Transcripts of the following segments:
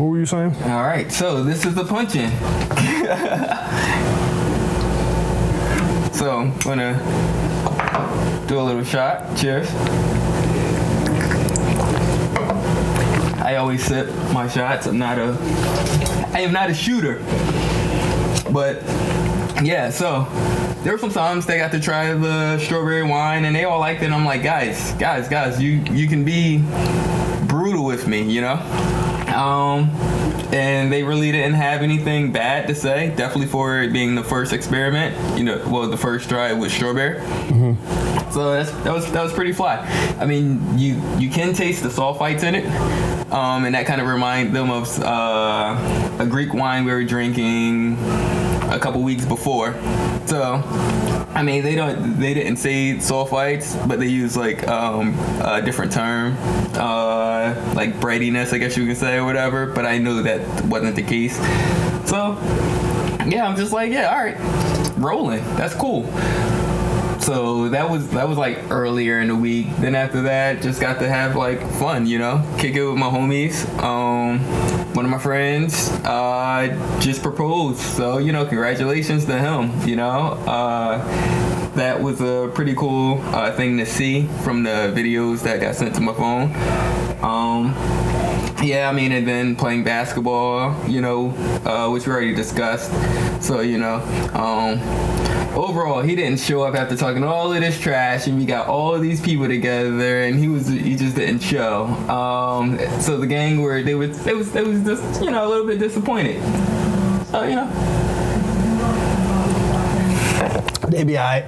What were you saying? All right, so this is the punch-in. So I'm gonna do a little shot. Cheers. I always sip my shots. I am not a shooter. But yeah, so there were some times they got to try the strawberry wine and they all liked it. And I'm like, guys, you can be brutal with me, you know? And they really didn't have anything bad to say. Definitely for it being the first experiment, the first try with strawberry. Mm-hmm. So that was pretty fly. I mean, you can taste the sulfites in it, and that kind of remind them of a Greek wine we were drinking a couple weeks before. So, I mean, they didn't say sulfites, but they use like a different term, like breadiness, I guess you can say, or whatever. But I knew that wasn't the case. So, yeah, I'm just like, yeah, all right, rolling. That's cool. So that was like earlier in the week. Then after that, just got to have like fun, kick it with my homies. One of my friends just proposed, so congratulations to him. That was a pretty cool thing to see from the videos that got sent to my phone. Yeah, I mean, and then playing basketball, which we already discussed. So, overall, he didn't show up after talking all of this trash, and we got all of these people together, and he just didn't show. So the gang they was just a little bit disappointed. So they be alright.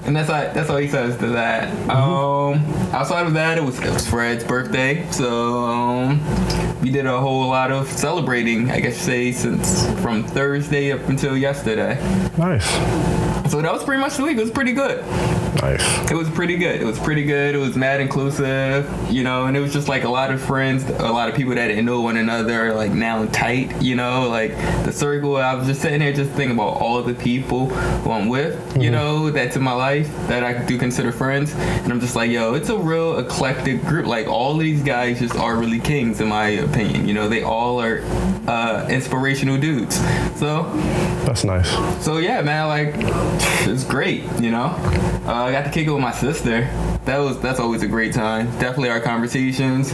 And that's all he says to that. Mm-hmm. Outside of that, it was Fred's birthday, so we did a whole lot of celebrating, I guess you say, from Thursday up until yesterday. Nice. So that was pretty much the week. It was pretty good. Nice. It was pretty good. It was mad inclusive, and it was just like a lot of friends, a lot of people that didn't know one another, like now tight, like the circle. I was just sitting there just thinking about all of the people who I'm with, mm-hmm. That's in my life that I do consider friends. And I'm just like, yo, it's a real eclectic group. Like all these guys just are really kings in my opinion. They all are inspirational dudes. So that's nice. So yeah, man, like it's great, I got to kick it with my sister. That's always a great time. Definitely our conversations.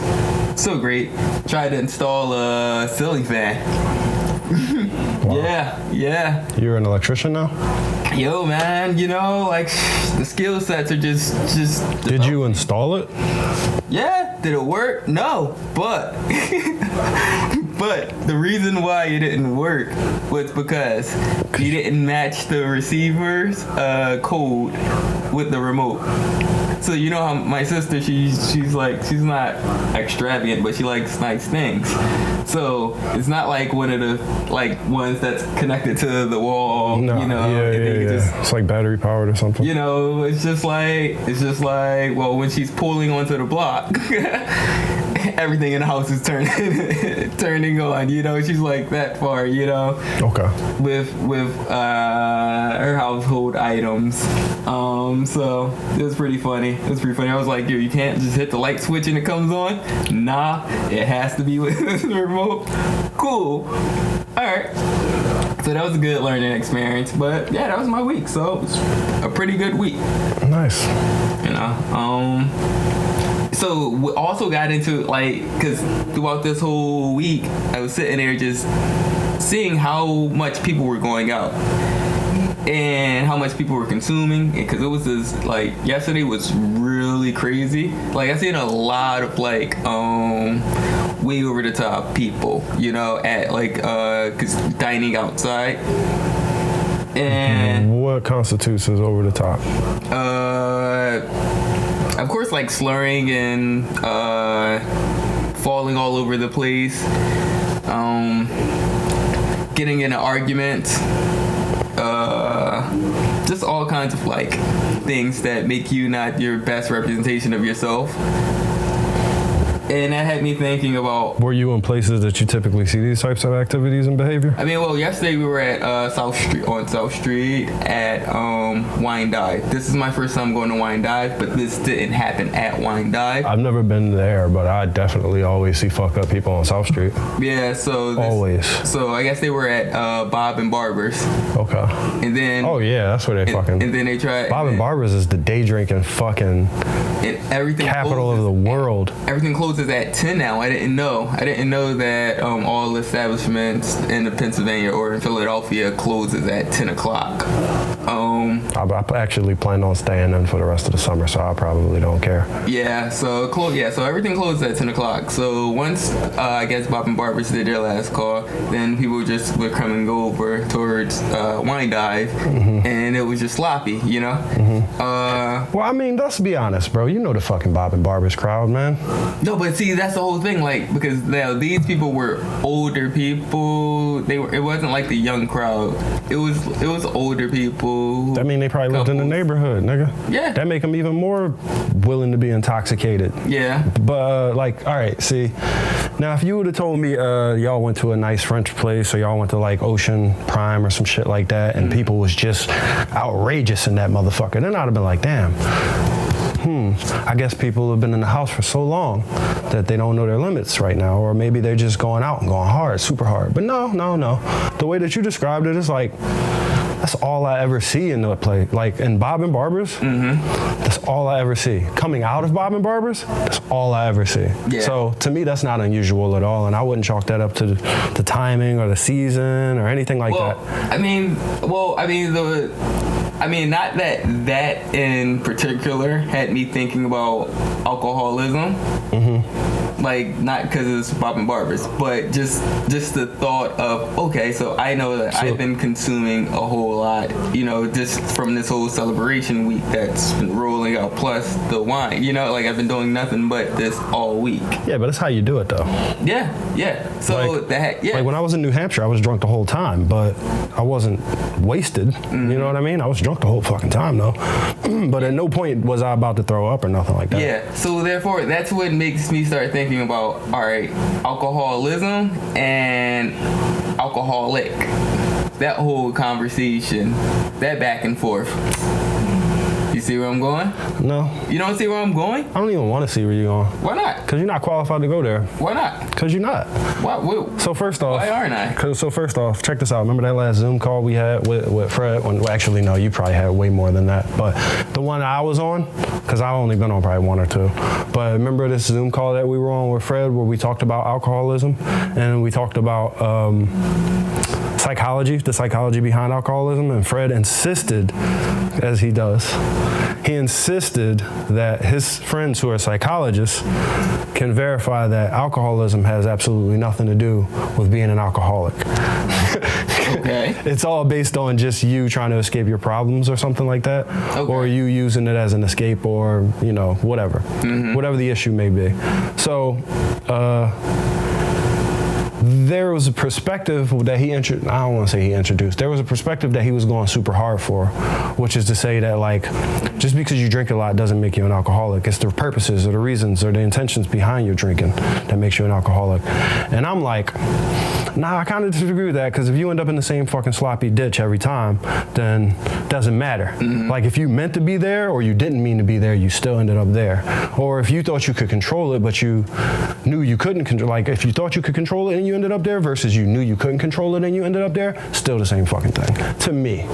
So great. Tried to install a ceiling fan. Wow. Yeah. You're an electrician now? Yo, man, like the skill sets are just. Did you install it? Yeah. Did it work? No, but. But the reason why it didn't work was because you didn't match the receiver's code with the remote. So how my sister, she's not extravagant, but she likes nice things. So it's not like one of the ones that's connected to the wall. No, yeah. It's like battery powered or something. It's just like well, when she's pulling onto the block. Everything in the house is turning on, she's like that far, Okay. With her household items. So it was pretty funny. I was like, yo, you can't just hit the light switch and it comes on. Nah, it has to be with the remote. Cool. Alright. So that was a good learning experience. But yeah, that was my week. So it was a pretty good week. Nice. So we also got into because throughout this whole week, I was sitting there just seeing how much people were going out and how much people were consuming. Because it was this yesterday was really crazy. I seen a lot of way over the top people, at cause dining outside. And what constitutes as over the top? Of course, slurring and falling all over the place, getting in an argument, just all kinds of things that make you not your best representation of yourself. and that had me thinking about. Were you in places that you typically see these types of activities and behavior? I mean, well, yesterday we were at South Street at Wine Dive. This is my first time going to Wine Dive, but this didn't happen at Wine Dive. I've never been there, but I definitely always see fucked up people on South Street. Yeah, so always. So I guess they were at Bob and Barber's. Okay. And then. Oh yeah, that's where they fucking. And then they tried. Bob and Barber's is the day drinking fucking. And everything. Capital of the world. Everything closes at 10 now. I didn't know that all establishments in Pennsylvania or in Philadelphia closes at 10 o'clock. I actually plan on staying in for the rest of the summer, so I probably don't care. Yeah, so everything closes at 10 o'clock. So once I guess Bob and Barber's did their last call, then people just would come and go over towards Wine Dive, and it was just sloppy, you know? Well, I mean, let's be honest, bro. You know the fucking Bob and Barber's crowd, man. No, but see, that's the whole thing, like, because now these people were older people. It wasn't like the young crowd. It was older people. I mean, they probably lived in the neighborhood, nigga. Yeah. That make them even more willing to be intoxicated. Yeah. But like, all right, see, now if you would have told me y'all went to a nice French place or y'all went to like Ocean Prime or some shit like that, and people was just outrageous in that motherfucker, then I'd have been like, damn. I guess people have been in the house for so long that they don't know their limits right now, or maybe they're just going out and going hard, super hard. But no. The way that you described it is like, that's all I ever see in the place. Like in Bob and Barber's, that's all I ever see. Coming out of Bob and Barber's, that's all I ever see. Yeah. So to me, that's not unusual at all, and I wouldn't chalk that up to the timing or the season or anything like that. I mean, not that in particular had me thinking about alcoholism. Like, not because it's Bob and Barber's, but just the thought of, okay, so I know that I've been consuming a whole lot, you know, just from this whole celebration week that's been rolling out, plus the wine, you know, like I've been doing nothing but this all week. Yeah, but that's how you do it, though. Yeah. So like when I was in New Hampshire, I was drunk the whole time, but I wasn't wasted. You know what I mean? I was drunk the whole fucking time, though. But at no point was I about to throw up or nothing like that. Yeah, so therefore, that's what makes me start thinking about, all right, alcoholism and alcoholic. That whole conversation, that back and forth. You see where I'm going? No. You don't see where I'm going? I don't even want to see where you're going. Why not? Because you're not qualified to go there. Why not? Because you're not. Why? So first off, why aren't I? So first off, check this out. Remember that last Zoom call we had with Fred? Well, actually, no, you probably had way more than that. But the one I was on, because I've only been on probably one or two. But remember this Zoom call that we were on with Fred where we talked about alcoholism and we talked about psychology, the psychology behind alcoholism, and Fred insisted, as he does, he insisted that his friends who are psychologists can verify that alcoholism has absolutely nothing to do with being an alcoholic. Okay. It's all based on just you trying to escape your problems or something like that, or you using it as an escape, or you know, whatever the issue may be. So there was a perspective that I don't want to say he introduced. There was a perspective that he was going super hard for, which is to say that like, just because you drink a lot doesn't make you an alcoholic. It's the purposes or the reasons or the intentions behind your drinking that makes you an alcoholic. And I'm like, nah, I kind of disagree with that, because if you end up in the same fucking sloppy ditch every time, then it doesn't matter. Like if you meant to be there or you didn't mean to be there, you still ended up there. Or if you thought you could control it, but you knew you couldn't control, like if you thought you could control it and you ended up there versus you knew you couldn't control it and you ended up there, still the same fucking thing to me.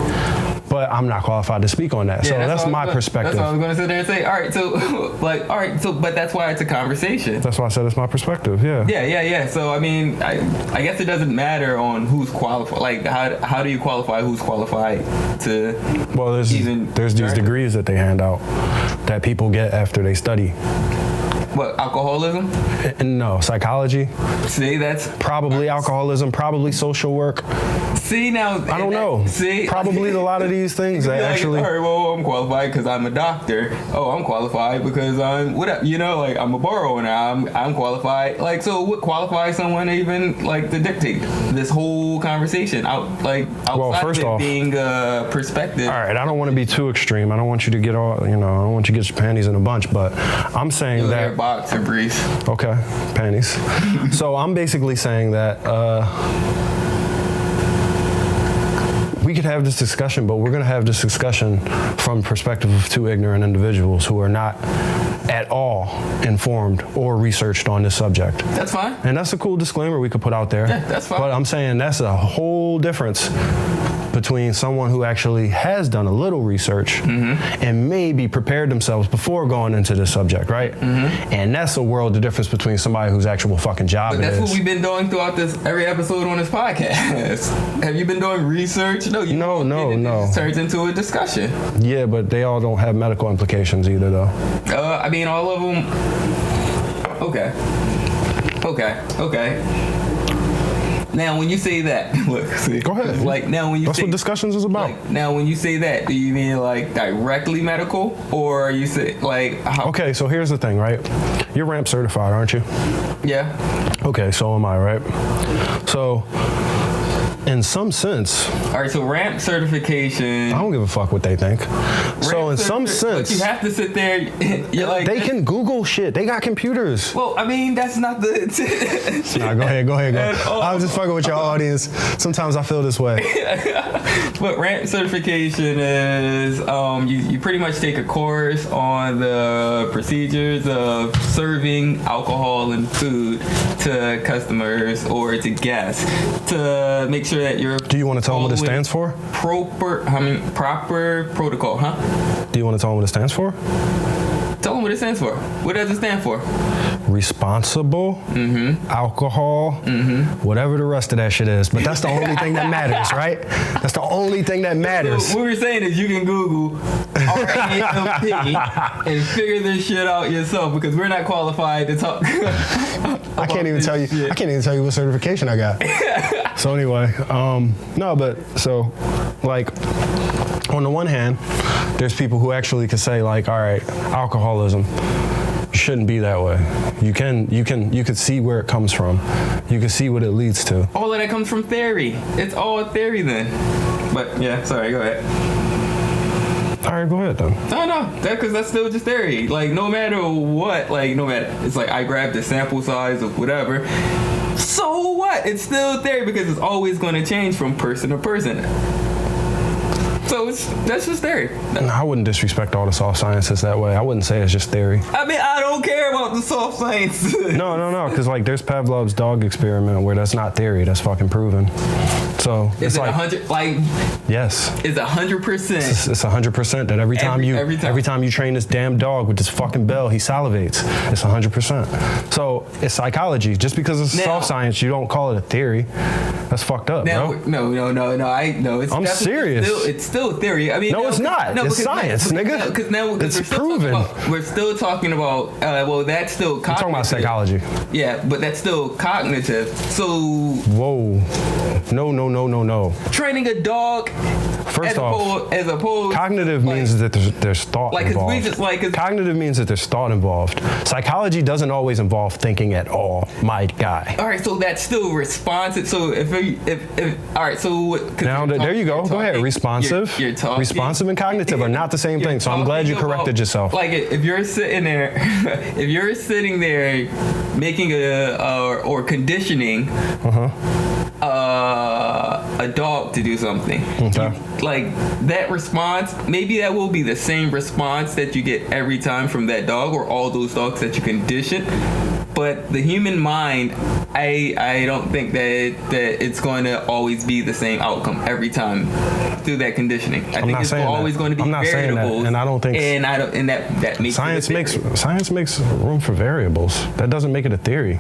But I'm not qualified to speak on that. So that's my perspective. That's what I was going to sit there and say. But that's why it's a conversation. That's why I said it's my perspective. Yeah. Yeah. So I mean, I guess it doesn't matter on who's qualified. Like how do you qualify who's qualified to? Well, there's these degrees that they hand out that people get after they study. What, alcoholism? No, psychology. See, that's probably alcoholism, probably social work. See, now I don't know. See, probably a lot of these things that actually. All right, well, I'm qualified because I'm a doctor. Oh, I'm qualified because I'm whatever. You know, like I'm a bar owner. I'm qualified. Like, so what qualifies someone even like to dictate this whole conversation outside of it being a perspective? All right, I don't want to be too extreme. I don't want you to get all, I don't want you to get your panties in a bunch. But I'm saying that boxer briefs. Okay, panties. So I'm basically saying that we could have this discussion, but we're going to have this discussion from the perspective of two ignorant individuals who are not at all informed or researched on this subject. That's fine. And that's a cool disclaimer we could put out there. Yeah, that's fine. But I'm saying that's a whole difference between someone who actually has done a little research and maybe prepared themselves before going into this subject, right? And that's a world of difference between somebody whose actual fucking job But it that's is. what we've been doing throughout every episode on this podcast. Have you been doing research? No, you No. It just turns into a discussion. Yeah, but they all don't have medical implications either, though. I mean, all of them. Okay. Now, when you say that, look, see, Go ahead. Like now, when you That's say what discussions is about. like, now, when you say that, do you mean like directly medical, or are you say like how? Okay, so here's the thing, right? You're ramp certified, aren't you? Yeah. Okay, so am I, right? So, in some sense, All right. So ramp certification. I don't give a fuck what they think. So in some but sense, you have to sit there. You're like they can Google shit. They got computers. Well, I mean, that's not the. Nah, go ahead. At all. I'm just fucking with your audience. Sometimes I feel this way. But ramp certification is you pretty much take a course on the procedures of serving alcohol and food to customers or to guests to make sure that you're. Do you want to tell them what it stands for? Proper protocol, huh? Do you want to tell them what it stands for? Tell them what it stands for. What does it stand for? Responsible, alcohol, whatever the rest of that shit is. But that's the only thing that matters, right? That's the only thing that matters. So what we're saying is you can Google RAMP and figure this shit out yourself because we're not qualified to talk. I can't even tell you. I can't even tell you what certification I got. So anyway, no, but so like on the one hand, there's people who actually could say like, all right, alcoholism shouldn't be that way. You can see where it comes from. You can see what it leads to. All of that comes from theory. It's all theory then. But yeah, sorry, go ahead. All right, go ahead then. No, because that's still just theory. Like no matter what, it's like I grabbed the sample size of whatever. So what? It's still theory because it's always going to change from person to person. So that's just theory. I wouldn't disrespect all the soft sciences that way. I wouldn't say it's just theory. I mean, I don't care about the soft science. No, because like there's Pavlov's dog experiment where that's not theory, that's fucking proven. So Is it's it like 100? Like, yes, it's 100%. it's 100% that every time you train this damn dog with this fucking bell, he salivates. It's 100%. So it's psychology. Just because it's soft science, you don't call it a theory. That's fucked up, Now, bro. no. It's I'm serious. It's still theory. I mean, No, it's not. It's science, nigga. Because It's proven. We're still talking about. Well, that's still cognitive. I'm talking about psychology. Yeah, but that's still cognitive. So Whoa. No. training a dog. First off, as opposed cognitive means that there's thought Like, 'cause we involved. just, like, 'cause- Cognitive means that there's thought involved. Psychology doesn't always involve thinking at all, my guy. All right, so that's still responsive. So if all right, so 'cause Now, you're there you go. you're Go ahead. talking- Responsive. You're talking. Responsive and cognitive are not the same thing, so I'm glad you talking corrected about- yourself. Like if you're sitting there, if you're sitting there making or conditioning a dog to do something, Okay. like that response, maybe that will be the same response that you get every time from that dog or all those dogs that you condition. But the human mind, I don't think that it's going to always be the same outcome every time through that conditioning. I think not it's saying that. always going to be I'm not saying that, variables. and I don't think- and that makes Science it a makes theory. room for variables. That doesn't make it a theory.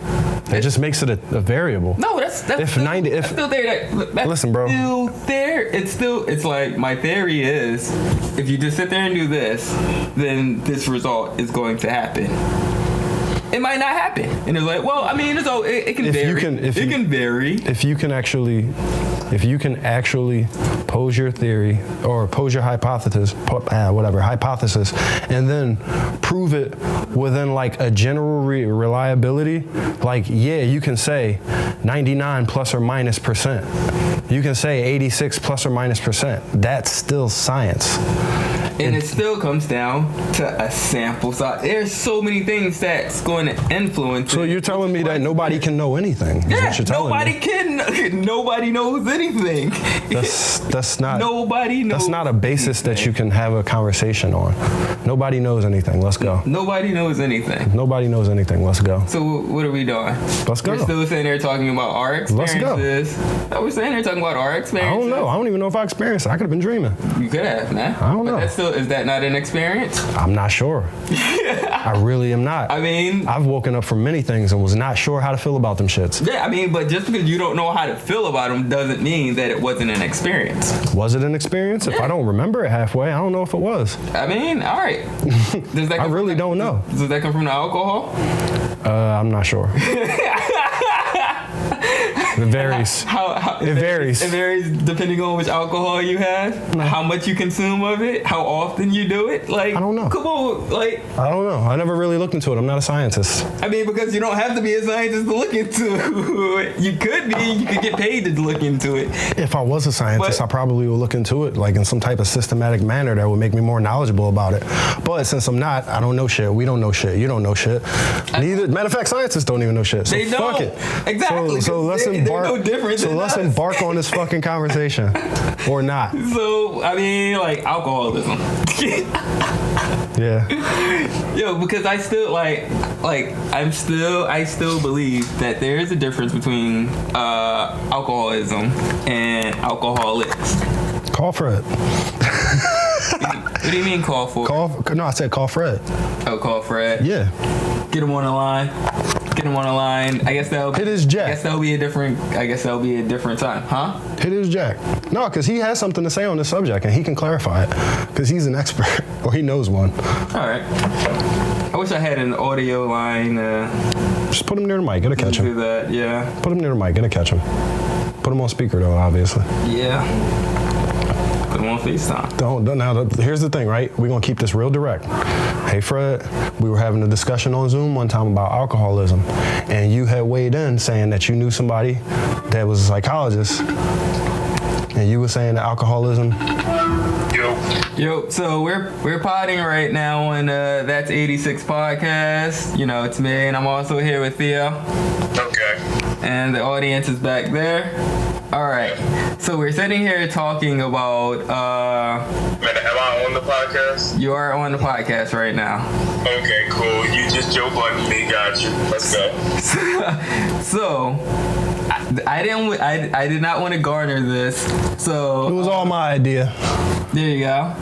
It just makes it a variable. No, that's If still, 90 if- that's still there. That's Listen, bro. Still there. It's like my theory is, if you just sit there and do this, then this result is going to happen. It might not happen, and it's like, well, I mean, it can If vary. you can- if it you- can vary. If you can actually pose your theory or pose your hypothesis, and then prove it within like a general reliability, like, yeah, you can say 99 plus or minus %. You can say 86 plus or minus %. That's still science. And it still comes down to a sample size. There's so many things that's going to influence So it. you're telling me that nobody can know anything? Is Yeah, what you're telling nobody me. can. Nobody knows anything. That's not. Nobody knows. That's not a basis that you can have a conversation on. Nobody knows anything. Let's go. Nobody knows anything. Nobody knows anything. Let's go. So what are we doing? Let's go. We're still sitting there talking about our Let's go. experiences. No, we're sitting there talking about our I experiences. don't know. I don't even know if I experienced it. I could have been dreaming. You could have, man. I don't know. But that's still, is that not an experience? I'm not sure. I really am not. I mean, I've woken up from many things and was not sure how to feel about them shits. yeah, I mean, but just because you don't know how to feel about them doesn't mean that it wasn't an experience. Was it an experience? If I don't remember it halfway, I don't know if it was. I mean, all right. Does that I come really don't know. Does that come from the alcohol? I'm not sure. It varies. It varies. It varies depending on which alcohol you have, how much you consume of it, how often you do it. Like, I don't know. Come on, like, I don't know. I never really looked into it. I'm not a scientist. I mean, because you don't have to be a scientist to look into it. You could be. You could get paid to look into it. If I was a scientist, But- I probably would look into it like in some type of systematic manner that would make me more knowledgeable about it. But since I'm not, I don't know shit. We don't know shit. You don't know shit. Neither. Matter of fact, scientists don't even know shit. So They fuck don't. it. Exactly, So 'cause let's they're embark. no different So than let's us. embark on this fucking conversation, or not. So, I mean, like, alcoholism. Yeah. Yo, because I still I still believe that there is a difference between alcoholism and alcoholics. Call Fred. What do you mean call for? No, I said call Fred. Oh, call Fred. Yeah. Get him on the line. Get him on the line. I guess that'll Hit his jack. I guess that'll be a different time, huh? Hit his jack. No, because he has something to say on this subject and he can clarify it because he's an expert or he knows one. All right. I wish I had an audio line. Just put him near the mic. It'll catch Do him. that. Yeah. Put him near the mic. It'll catch him. Put him on speaker though, obviously. Yeah. Put him on FaceTime. Don't now. Here's the thing, right? We're gonna keep this real direct. Hey, Fred, we were having a discussion on Zoom one time about alcoholism, and you had weighed in saying that you knew somebody that was a psychologist, and you were saying that alcoholism. Yo, so we're potting right now on That's 86 podcast. You know, it's me, and I'm also here with Theo. Okay. And the audience is back there. All right. So we're sitting here talking about. Man, am I on the podcast? You are on the podcast right now. Okay, cool. You just Joe Budden me. Got you. Let's go. So. I did not want to garner this. So It was all my idea. there you go.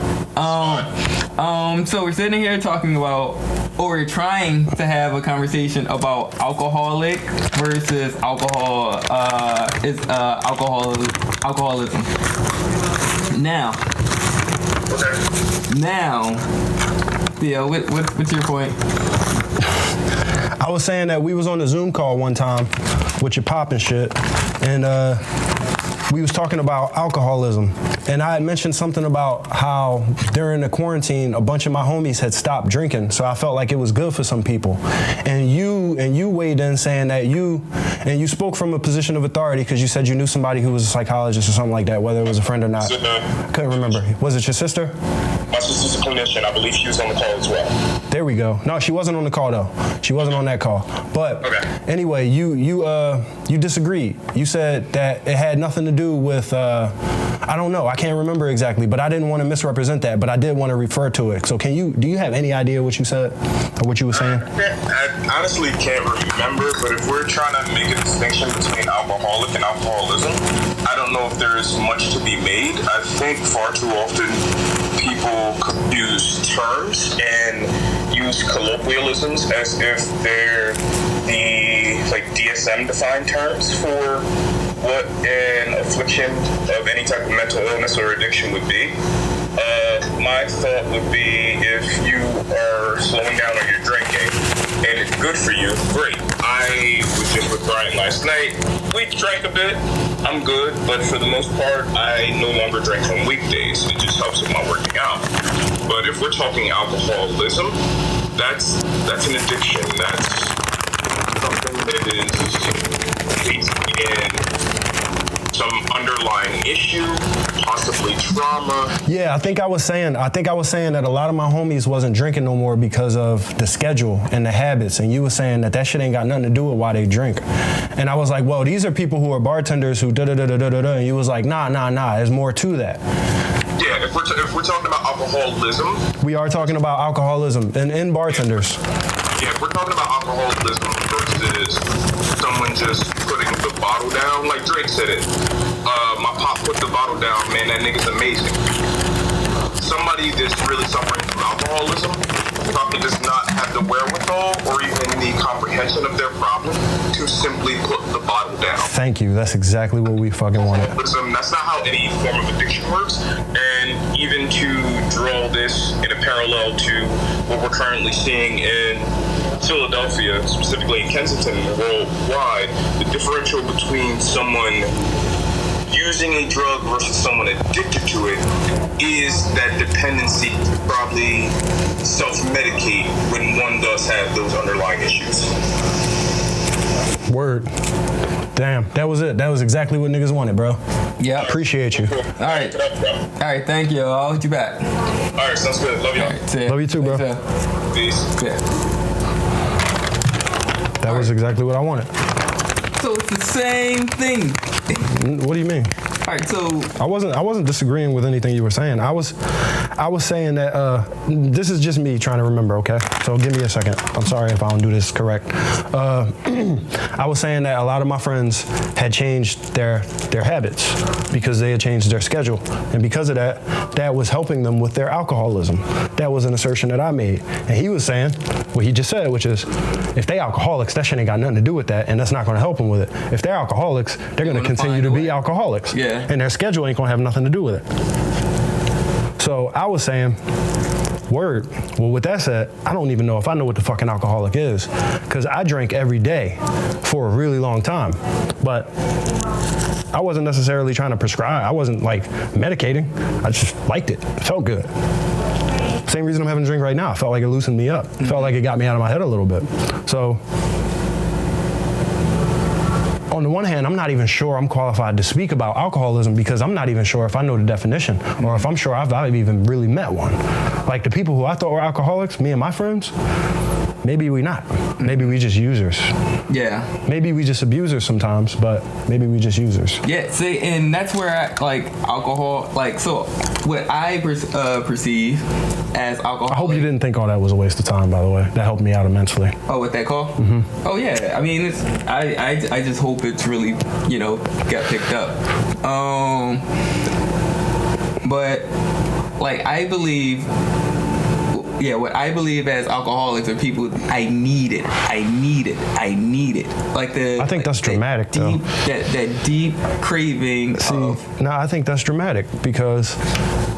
So we're sitting here talking about, or we're trying to have a conversation about alcoholic versus alcoholism. Now, Theo, what's your point? I was saying that we was on a Zoom call one time with your pop and shit, and we was talking about alcoholism, and I had mentioned something about how during the quarantine a bunch of my homies had stopped drinking, so I felt like it was good for some people. And you weighed in saying that you spoke from a position of authority because you said you knew somebody who was a psychologist or something like that, whether it was a friend or not. Couldn't remember. Was it your sister? My sister's a clinician. I believe she was on the call as well. There we go. No, she wasn't on the call though. She wasn't on that call. But anyway, you disagreed. You said that it had nothing to do with I don't know. I can't remember exactly, but I didn't want to misrepresent that. But I did want to refer to it. So do you have any idea what you said or what you were saying? I honestly can't remember, but if we're trying to make a distinction between alcoholic and alcoholism, I don't know if there is much to be made. I think far too often people use terms and use colloquialisms as if they're the DSM defined terms for what an affliction of any type of mental illness or addiction would be. My thought would be if you are slowing down on your drinking and it's good for you, great. I was just with Brian last night. We drank a bit. I'm good, but for the most part, I no longer drink on weekdays. It just helps with my working out. But if we're talking alcoholism, that's an addiction. That's something that is based in some underlying issue, possibly trauma. Yeah, I think I was saying that a lot of my homies wasn't drinking no more because of the schedule and the habits, and you were saying that shit ain't got nothing to do with why they drink. And I was like, well, these are people who are bartenders who da-da-da-da-da-da, and you was like, nah, there's more to that. Yeah, if we're talking about alcoholism. We are talking about alcoholism and bartenders. Yeah, if we're talking about alcoholism versus someone just putting the bottle down, like Drake said it. My pop put the bottle down, man, that nigga's amazing. Somebody that's really suffering from alcoholism probably does not have the wherewithal or even the comprehension of their problem to simply put the bottle down. Thank you. That's exactly what we fucking wanted. Listen, that's not how any form of addiction works. And even to draw this in a parallel to what we're currently seeing in Philadelphia, specifically in Kensington, worldwide, the differential between someone using a drug versus someone addicted to it is that dependency to probably self-medicate when one does have those underlying issues. Word. Damn, that was it. That was exactly what niggas wanted, bro. Yeah. Appreciate you. All right. All right, thank you. I'll hit you back. All right, sounds good. Love y'all. All right, see ya. Love you too, bro. Peace. Yeah. That was exactly what I wanted. So it's the same thing. What do you mean? All right, so I wasn't disagreeing with anything you were saying. I was saying that this is just me trying to remember, okay? So give me a second. I'm sorry if I don't do this correct. I was saying that a lot of my friends had changed their habits because they had changed their schedule. And because of that was helping them with their alcoholism. That was an assertion that I made. And he was saying what he just said, which is if they alcoholics, that shit ain't got nothing to do with that, and that's not gonna help them with it. If they're alcoholics, they're gonna continue to be alcoholics. Yeah. And their schedule ain't gonna have nothing to do with it. So I was saying, word. Well, with that said, I don't even know if I know what the fucking alcoholic is, because I drank every day for a really long time. But I wasn't necessarily trying to prescribe. I wasn't like medicating. I just liked it. It felt good. Same reason I'm having a drink right now. I felt like it loosened me up. It felt like it got me out of my head a little bit. So on the one hand, I'm not even sure I'm qualified to speak about alcoholism because I'm not even sure if I know the definition or if I'm sure I've even really met one. Like the people who I thought were alcoholics, me and my friends, maybe we not. Maybe we just users. yeah. Maybe we just abusers sometimes, but maybe we just users. Yeah, see, and that's where I, like alcohol, like, so what I perceive as alcohol. I hope you didn't think all that was a waste of time, by the way. That helped me out immensely. Oh, what that call? Mm-hmm. Oh yeah, I mean, it's I just hope it's really, got picked up. But like I believe. Yeah, what I believe as alcoholics are people, I need it. Like I think that's dramatic, though. That deep craving of... No, I think that's dramatic because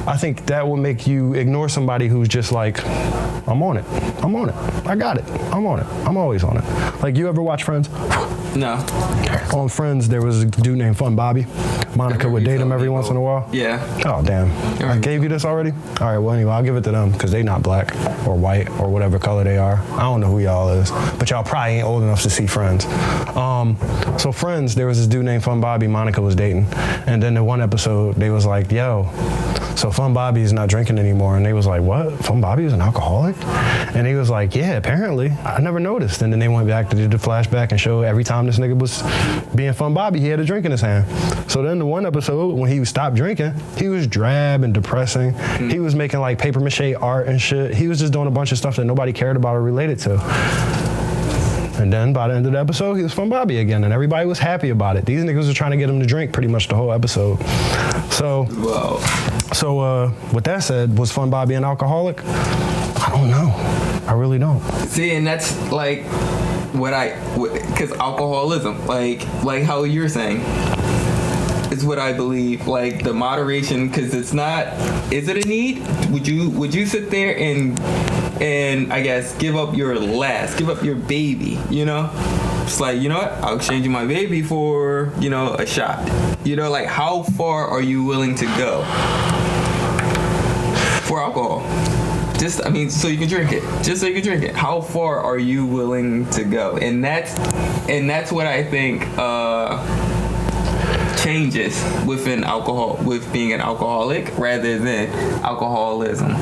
I think that will make you ignore somebody who's just like, I'm on it. I got it. I'm on it. I'm always on it. Like, you ever watch Friends? No. On Friends, there was a dude named Fun Bobby. Monica would date him every once in a while. Yeah. Oh, damn. I gave you this already? All right, well, anyway, I'll give it to them because they not black or white or whatever color they are. I don't know who y'all is, but y'all probably ain't old enough to see Friends. So Friends, there was this dude named Fun Bobby Monica was dating. And then in one episode, they was like, yo, so Fun Bobby's not drinking anymore. And they was like, what? Fun Bobby is an alcoholic? And he was like, yeah, apparently. I never noticed. And then they went back to do the flashback and show every time this nigga was being Fun Bobby, he had a drink in his hand. So then the one episode, when he stopped drinking, he was drab and depressing. He was making like paper mache art and shit. He was just doing a bunch of stuff that nobody cared about or related to. And then by the end of the episode, he was Fun Bobby again, and everybody was happy about it. These niggas were trying to get him to drink pretty much the whole episode. So, with that said, was Fun Bobby an alcoholic? I don't know. I really don't. See, and that's like because alcoholism, like how you're saying, is what I believe. Like the moderation, because it's not. Is it a need? Would you sit there and I guess give up your baby? It's like, you know what? I'll exchange you my baby for a shot. Like how far are you willing to go for alcohol? So you can drink it. Just so you can drink it. How far are you willing to go? And that's what I think changes with being an alcoholic rather than alcoholism.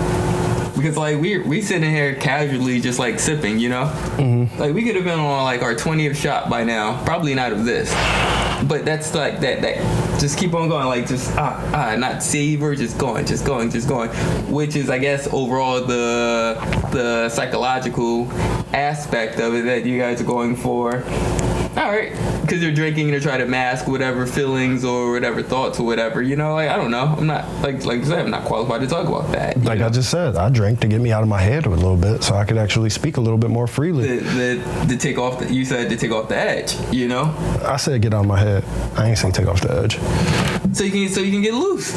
Because like we sitting here casually just like sipping, you know? Mm-hmm. Like we could have been on like our 20th shot by now, probably not of this. But that's like that just keep on going, like just not savor, just going, which is I guess overall the psychological aspect of it that you guys are going for. All right, because you're drinking to try to mask whatever feelings or whatever thoughts or whatever, you know, like I don't know, I'm not like I said, I'm not qualified to talk about that. Like I just said, I drank to get me out of my head a little bit so I could actually speak a little bit more freely. To take off you said to take off the edge, you know? I said get out of my head. I ain't say take off the edge. So you can get loose.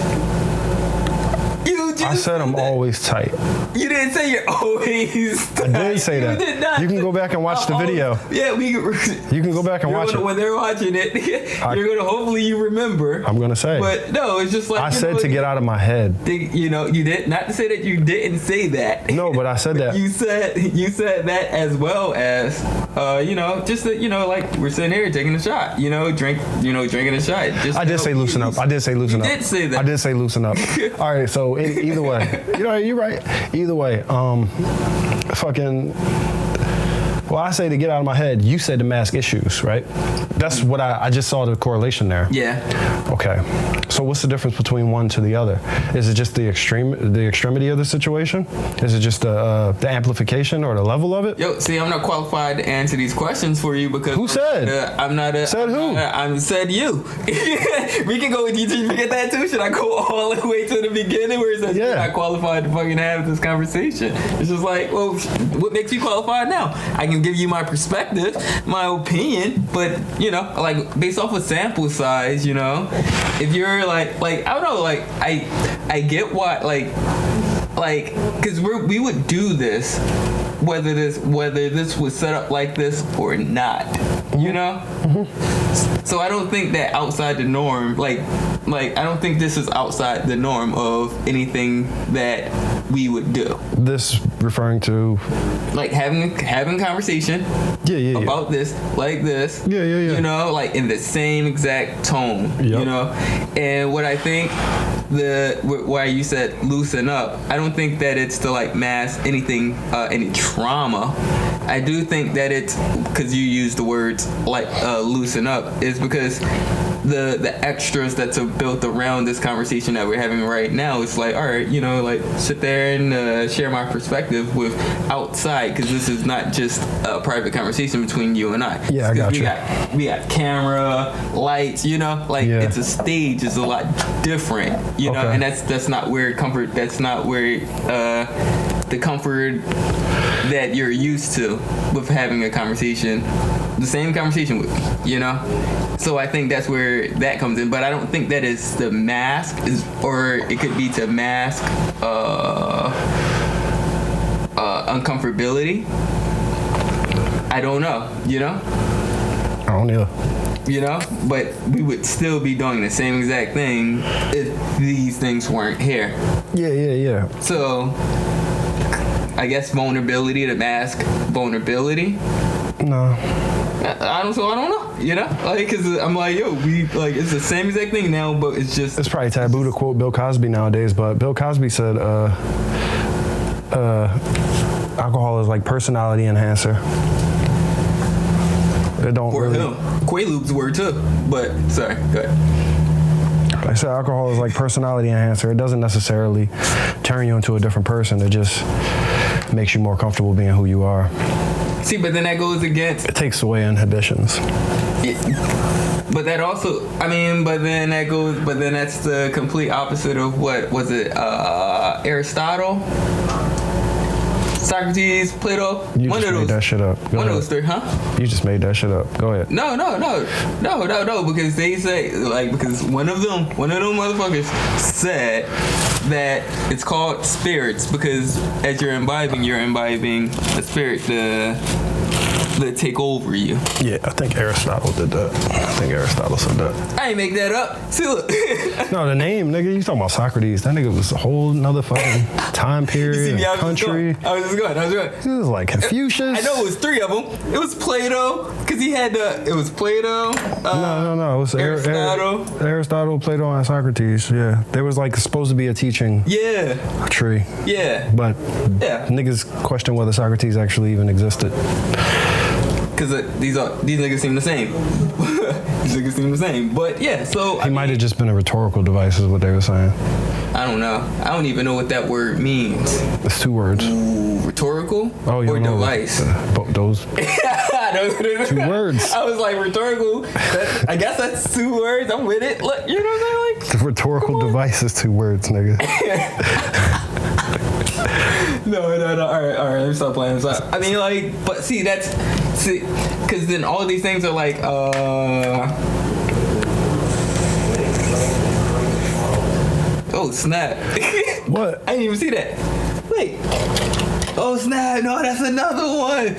I said I'm always tight. You didn't say you're always tight. I did say that. You did not. You can go back and watch the video. Yeah, you can go back and watch it. When they're watching it, you're gonna hopefully you remember. I'm gonna say. But no, it's just like I said to get out of my head. You know, you did not to say that you didn't say that. No, but I said that. You said that as well as you know, just that, you know, like we're sitting here taking a shot, you know, drinking a shot. Just I did say loosen up. I did say loosen up. You did say that. I did say loosen up. All right, so either way, you know, you're right. Either way, well, I say to get out of my head. You said to mask issues, right? That's what I just saw the correlation there. Yeah. Okay. So what's the difference between one to the other? Is it just the extremity of the situation? Is it just the amplification or the level of it? Yo, see, I'm not qualified to answer these questions for you because who said? I'm not a. Said who? I said you. We can go. Did you forget that too? Should I go all the way to the beginning where it says you're not qualified to fucking have this conversation? It's just like, well, what makes you qualified now? I can give you my perspective, my opinion, but you know, like based off of sample size, you know, if you're like I don't know, like I get why, like because we would do this whether this was set up like this or not, you know. Mm-hmm. So I don't think that outside the norm, like I don't think this is outside the norm of anything that we would do. This referring to like having conversation about this like this, you know, like in the same exact tone, you know. And what I think why you said loosen up, I don't think that it's to like mask anything, any trauma. I do think that it's because you use the words like loosen up is because the extras that's built around this conversation that we're having right now. It's like, all right, you know, like sit there and share my perspective with outside, because this is not just a private conversation between you and I. Yeah, I got you. We got camera, lights, you know, like it's a stage. It's a lot different, you know, and that's not where comfort. That's not where the comfort that you're used to with having a conversation, the same conversation with me, you know. So I think that's where that comes in, but I don't think that is the mask, or it could be to mask uncomfortability. I don't know, you know. I don't know. You know, but we would still be doing the same exact thing if these things weren't here. Yeah. So I guess vulnerability to mask vulnerability. No. I don't know, you know, like, cause I'm like, yo, we like it's the same exact thing now, but it's just it's probably taboo to quote Bill Cosby nowadays, but Bill Cosby said, alcohol is like personality enhancer. It don't for really. him. Quaaludes were too, but sorry, go ahead. I said alcohol is like personality enhancer. It doesn't necessarily turn you into a different person. It just makes you more comfortable being who you are. See, but then that goes against... It takes away inhibitions. But that also... I mean, but then that's the complete opposite of what... Was it Aristotle? Socrates, Plato? You just made that shit up. One of those three, huh? You just made that shit up. Go ahead. No, because they say, like, because one of them motherfuckers said that it's called spirits because as you're imbibing a spirit, that take over you. Yeah, I think Aristotle did that. I think Aristotle said that. I ain't make that up. See, look. No, the name, nigga, you talking about Socrates. That nigga was a whole nother fucking time period, I country. I was just going. He was like Confucius. I know it was 3 of them. It was Plato, because he had it was Plato. No. It was Aristotle, Plato, and Socrates. Yeah. There was like supposed to be a teaching tree. Yeah. But niggas question whether Socrates actually even existed. Because these niggas seem the same. These niggas seem the same. But yeah, so he might have just been a rhetorical device, is what they were saying. I don't know. I don't even know what that word means. It's 2 words. Rhetorical? Oh, you or know device? Those. 2 words. I was like, rhetorical. I guess that's 2 words. I'm with it. Look, you know what I'm saying? Like, the rhetorical device is 2 words, nigga. No. All right. Let me stop playing this out. I mean, like, but see, because then all these things are like, oh snap! What? I didn't even see that. Wait. Oh snap! No, that's another one.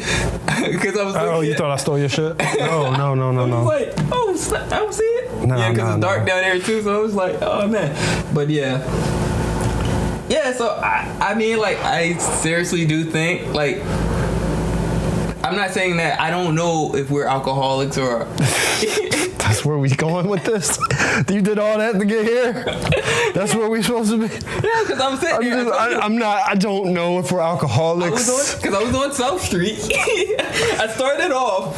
Because I was. Oh, you thought I stole your shit? No. I was like, oh snap! I don't see it. No, because it's dark down there too. So I was like, oh man. But yeah. Yeah, so I mean, like, I seriously do think, like, I'm not saying that I don't know if we're alcoholics or... That's where we going with this? You did all that to get here? That's where we supposed to be? Yeah, because I'm sitting here. I don't know if we're alcoholics. Because I was on South Street. I started off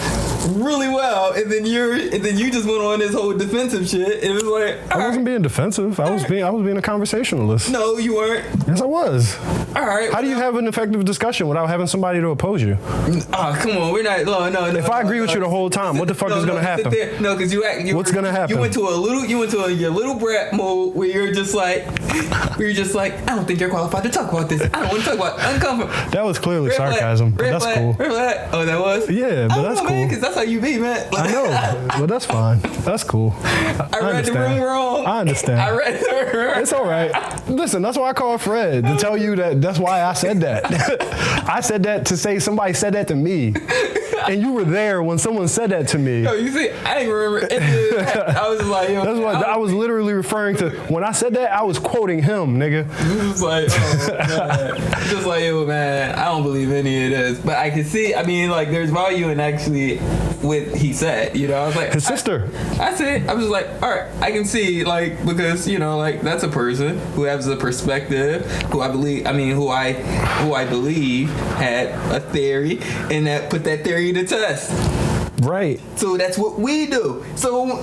really well, and then you just went on this whole defensive shit. It was like... I wasn't being defensive. I was being a conversationalist. No, you weren't. Yes, I was. All right. How do you have an effective discussion without having somebody to oppose you? Oh, come on. We're not... No. If I agree with you the whole time, what the fuck is going to happen? No, because what's going to happen? You went to your little brat mode where you're just like, I don't think you're qualified to talk about this. I don't want to talk about uncomfortable. That was clearly sarcasm, but that's cool. Oh, that was? Yeah, but that's cool. Because that's how you be, man. I know, but that's fine. That's cool. I read the room wrong. I understand. I read the room wrong. It's all right. Listen, that's why I called Fred, to tell you that's why I said that. I said that to say somebody said that to me. And you were there when someone said that to me. No, you see, I didn't remember. I was just like, yo. That's what I was literally referring to. When I said that, I was quoting him, nigga. It was like, oh, man. Just like, yo, man, I don't believe any of this. But I can see, I mean, like, there's value in actually what he said, you know? I was like, his sister. I said, I was just like, all right, I can see, like, because, you know, like, that's a person who has a perspective, who I believe had a theory, and that put that theory to test. Right. So that's what we do. So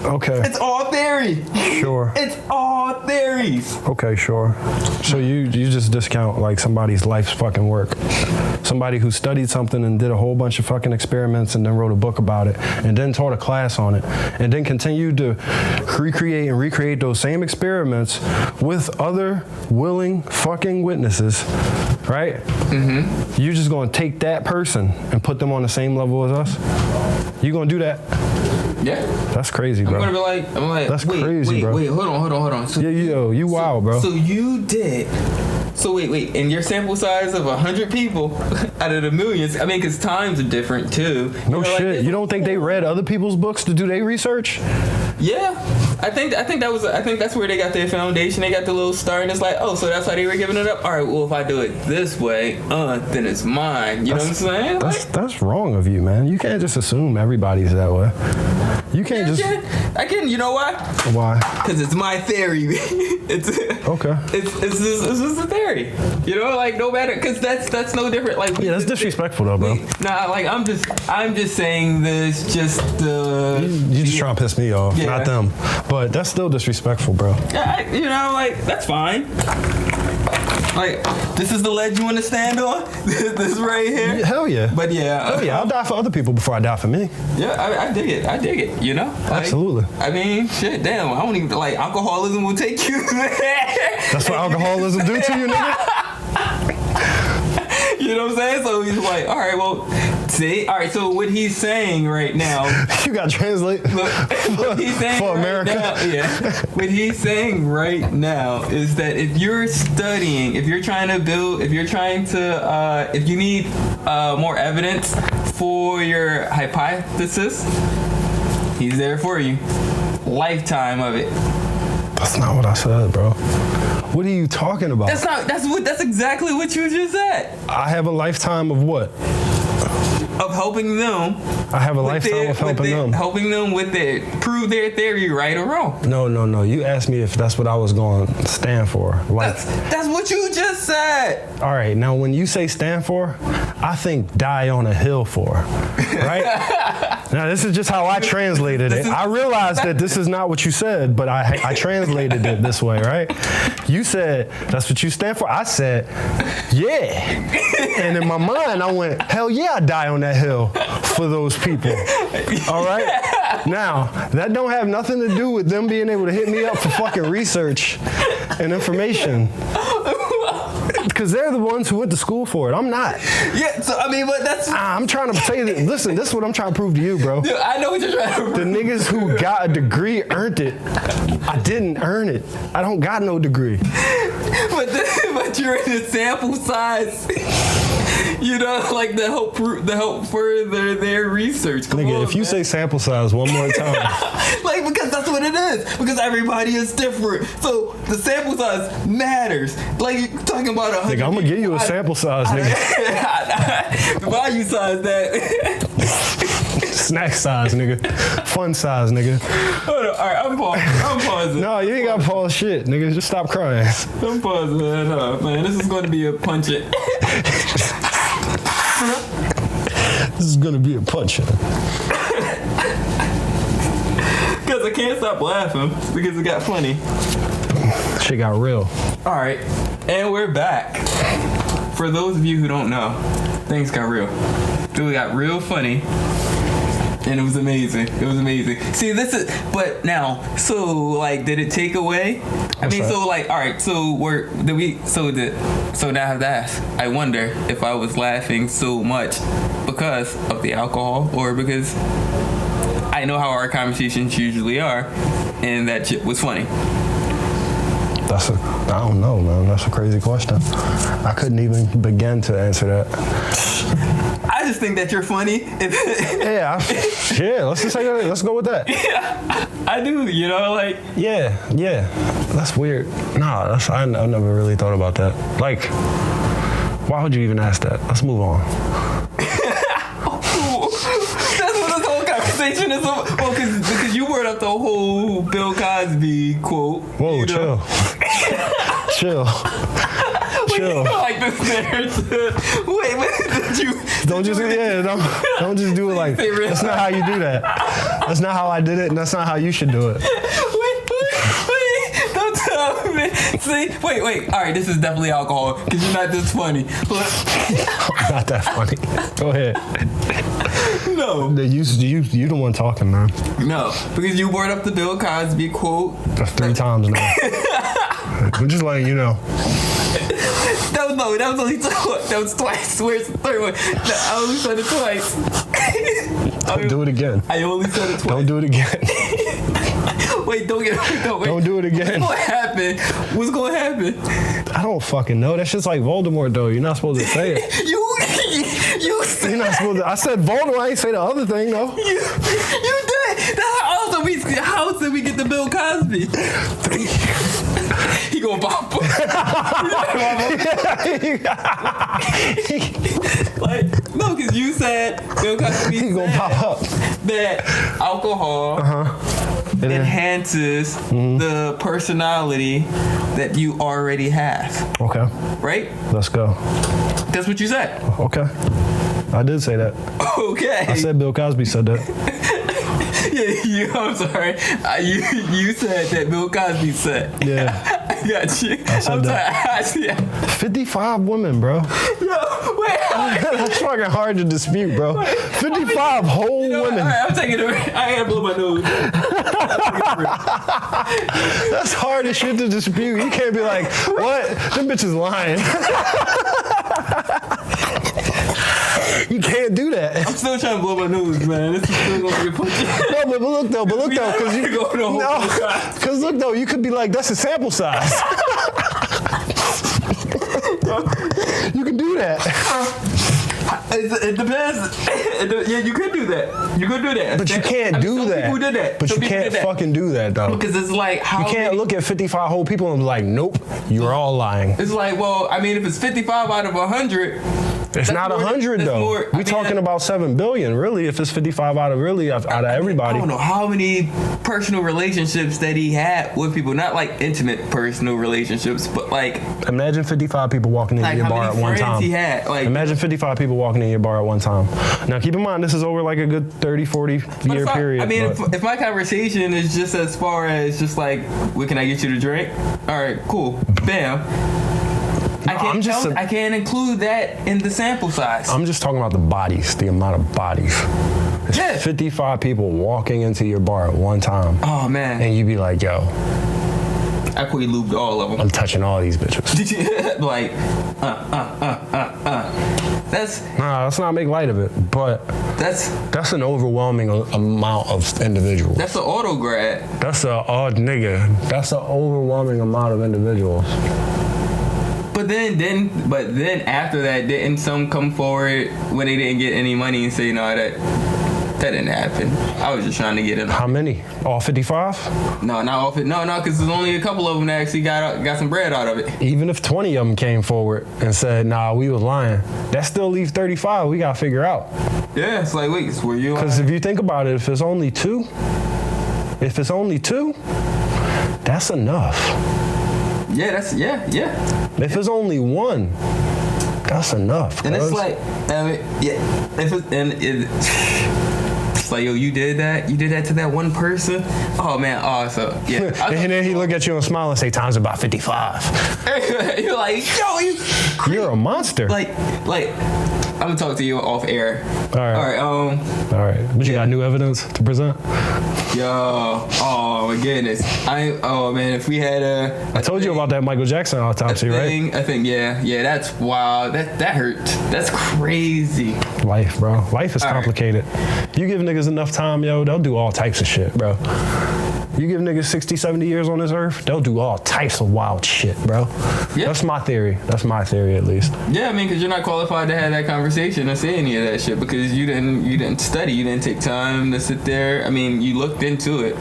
okay. It's all theory. Sure. It's all theories. Okay, sure. So you just discount like somebody's life's fucking work. Somebody who studied something and did a whole bunch of fucking experiments and then wrote a book about it and then taught a class on it and then continued to recreate those same experiments with other willing fucking witnesses, right? Mm-hmm. You're just gonna take that person and put them on the same level as us? You gonna do that? Yeah. That's crazy, bro. I'm like, that's crazy, bro. Wait, hold on. So, you wild, bro. So you did. So wait, and your sample size of 100 people out of the millions, I mean, because times are different too. No shit. Like, you don't think they read other people's books to do their research? Yeah. I think that's where they got their foundation. They got the little start, and it's like, oh, so that's how they were giving it up. All right, well, if I do it this way, then it's mine. You know what I'm saying? That's wrong of you, man. You can't just assume everybody's that way. You can't I can. You know why? Why? Because it's my theory. It's okay. It's just a theory. You know, like no matter, because that's no different. Like yeah, that's disrespectful though, bro. Like I'm just saying this just. You just trying to piss me off, not them. But that's still disrespectful, bro. Yeah, you know, like that's fine. Like, this is the ledge you want to stand on? This right here? Yeah, hell yeah. But yeah. Hell yeah, I'll die for other people before I die for me. Yeah, I dig it, you know? Like, absolutely. I mean, shit, damn, I don't even, like, alcoholism will take you there. That's what alcoholism do to you, nigga? You know what I'm saying? So he's like, all right, well, See? All right, so what he's saying right now. You got to translate What he's saying for right America. now, yeah. What he's saying right now is that if you're studying, if you're trying to build, if you need more evidence for your hypothesis, he's there for you. Lifetime of it. That's not what I said, bro. What are you talking about? That's exactly what you just said. I have a lifetime of what? Of helping them. I have a lifetime of helping them. Helping them with prove their theory right or wrong. No. You asked me if that's what I was going to stand for. Like, That's what you just said. all right, now when you say stand for, I think die on a hill for, right? Now this is just how I translated it. I realized that this is not what you said, but I translated it this way, right? You said, that's what you stand for. I said, yeah. And in my mind, I went, hell yeah, I die on that hill for those people. All right? Now, that don't have nothing to do with them being able to hit me up for fucking research and information. Because they're the ones who went to school for it. I'm not. Yeah, so I mean, but that's. I'm trying to say that, listen, this is what I'm trying to prove to you, bro. Dude, I know what you're trying to prove. The niggas who got a degree earned it. I didn't earn it. I don't got no degree. But you're in the sample size. You know, like the help further their research. Come Nigga, on, if you man. say sample size one more time. Like, because that's what it is. Because everybody is different. So the sample size matters. Like, you're talking about 100. Nigga, I'm gonna give you a sample size, nigga. The value size that. Snack size, nigga. Fun size, nigga. Hold on. All right, I'm pausing. No, you ain't gotta pause shit, nigga. Just stop crying. I'm pausing that up, man. This is going to be a punch it. This is gonna be a punch. Because I can't stop laughing because it got funny. Shit got real. All right, and we're back. For those of you who don't know, things got real. It got real funny. And it was amazing. It was amazing. See, this is, but now, so like, did it take away? I mean, that? so like, all right, so now I have to ask. I wonder if I was laughing so much because of the alcohol or because I know how our conversations usually are, and that shit was funny. I don't know, man. That's a crazy question. I couldn't even begin to answer that. I just think that you're funny. Yeah, let's just say that. Let's go with that. Yeah, I do, you know, like. Yeah. That's weird. Nah, I never really thought about that. Like, why would you even ask that? Let's move on. That's what this whole conversation is about. Well, because you brought up the whole Bill Cosby quote. Whoa, you know? chill. Chill. Like this narrative. Wait, did you? Don't just do it like, that's not how you do that. That's not how I did it, and that's not how you should do it. Wait, don't tell me. See, wait. All right, this is definitely alcohol, because you're not this funny. I'm not that funny. Go ahead. No. You the one talking, man. No, because you brought up the Bill Cosby quote. That's 3 times now. I'm just letting you know. That was only twice. That was twice. Where's the third one? No, I only said it twice. Don't do it again. I only said it twice. Don't do it again. Wait, Don't do it again. What happened? What's going to happen? I don't fucking know. That's just like Voldemort, though. You're not supposed to say it. You said. You're not supposed to. I said Voldemort. I ain't say the other thing, though. You did. How else did we get to Bill Cosby? He gonna pop up. Like, no, because you said Bill Cosby He gonna pop up. that alcohol enhances the personality that you already have. Okay. Right? Let's go. That's what you said. Okay. I did say that. Okay. I said Bill Cosby said that. Yeah, I'm sorry. You said that Bill Cosby said. Yeah. I got you. I said I'm that. sorry. Yeah. 55 women, bro. Yo, wait. That's fucking hard to dispute, bro. 55 whole women. All right, I'm taking it. I gotta blow my nose. That's hard as shit to dispute. You can't be like, what? Them bitches lying. You can't do that. I'm still trying to blow my nose, man. This is still gonna be a punch. No, but look though, because you go the whole podcast. because look though, you could be like, that's a sample size. You can do that. It depends. Yeah, you could do that. You could do that. But you can't do some that. People did that. But Some you people can't did that. fucking do that though. Because it's like how You can't look at 55 whole people and be like, nope, you're all lying. It's like, well, I mean, if it's 55 out of 100. It's not 100 though. We're talking about 7 billion, really. If it's 55 out of everybody. I don't know how many personal relationships that he had with people, not like intimate personal relationships, but like Imagine 55 people walking into your bar at one time. He had, like, Imagine 55 people walking in your bar at one time. Now keep in mind, this is over like a good 30, 40 year period. I mean, if my conversation is just as far as just like, what can I get you to drink? All right, cool, bam. I can't include that in the sample size. I'm just talking about the bodies, the amount of bodies. It's Yeah. 55 people walking into your bar at one time. Oh man. And you be like, yo, I quit looped all of them. I'm touching all these bitches. Like, Let's not make light of it, but that's an overwhelming amount of individuals. That's an auto grad. That's an That's an overwhelming amount of individuals. But then after that, didn't some come forward when they didn't get any money and say, no, that didn't happen. I was just trying to get in. How many? All 55? No, not off it. No, because there's only a couple of them that actually got some bread out of it. Even if 20 of them came forward and said, nah, we was lying, that still leaves 35 we got to figure out. Yeah, it's like, wait, were you? Because if you think about it, if it's only two, that's enough. Yeah, If it's only one, that's enough. And it's like, I mean, yeah, it's like, yo, you did that to that one person. Oh man, so yeah. And then he look at you and smile and say, time's about 55. You're like, yo, you're a monster. Like, I'm gonna talk to you off air. All right. But you got new evidence to present? Yo, oh my goodness. If we had I told you about that Michael Jackson autopsy, right? I think, yeah, that's wild. That hurt. That's crazy. Life, bro. Life is complicated. You give niggas enough time, yo, they'll do all types of shit, bro. You give niggas 60, 70 years on this earth, they'll do all types of wild shit, bro. Yeah. That's my theory. That's my theory, at least. Yeah, I mean, because you're not qualified to have that conversation or say any of that shit because you didn't study. You didn't take time to sit there. I mean, you looked into it.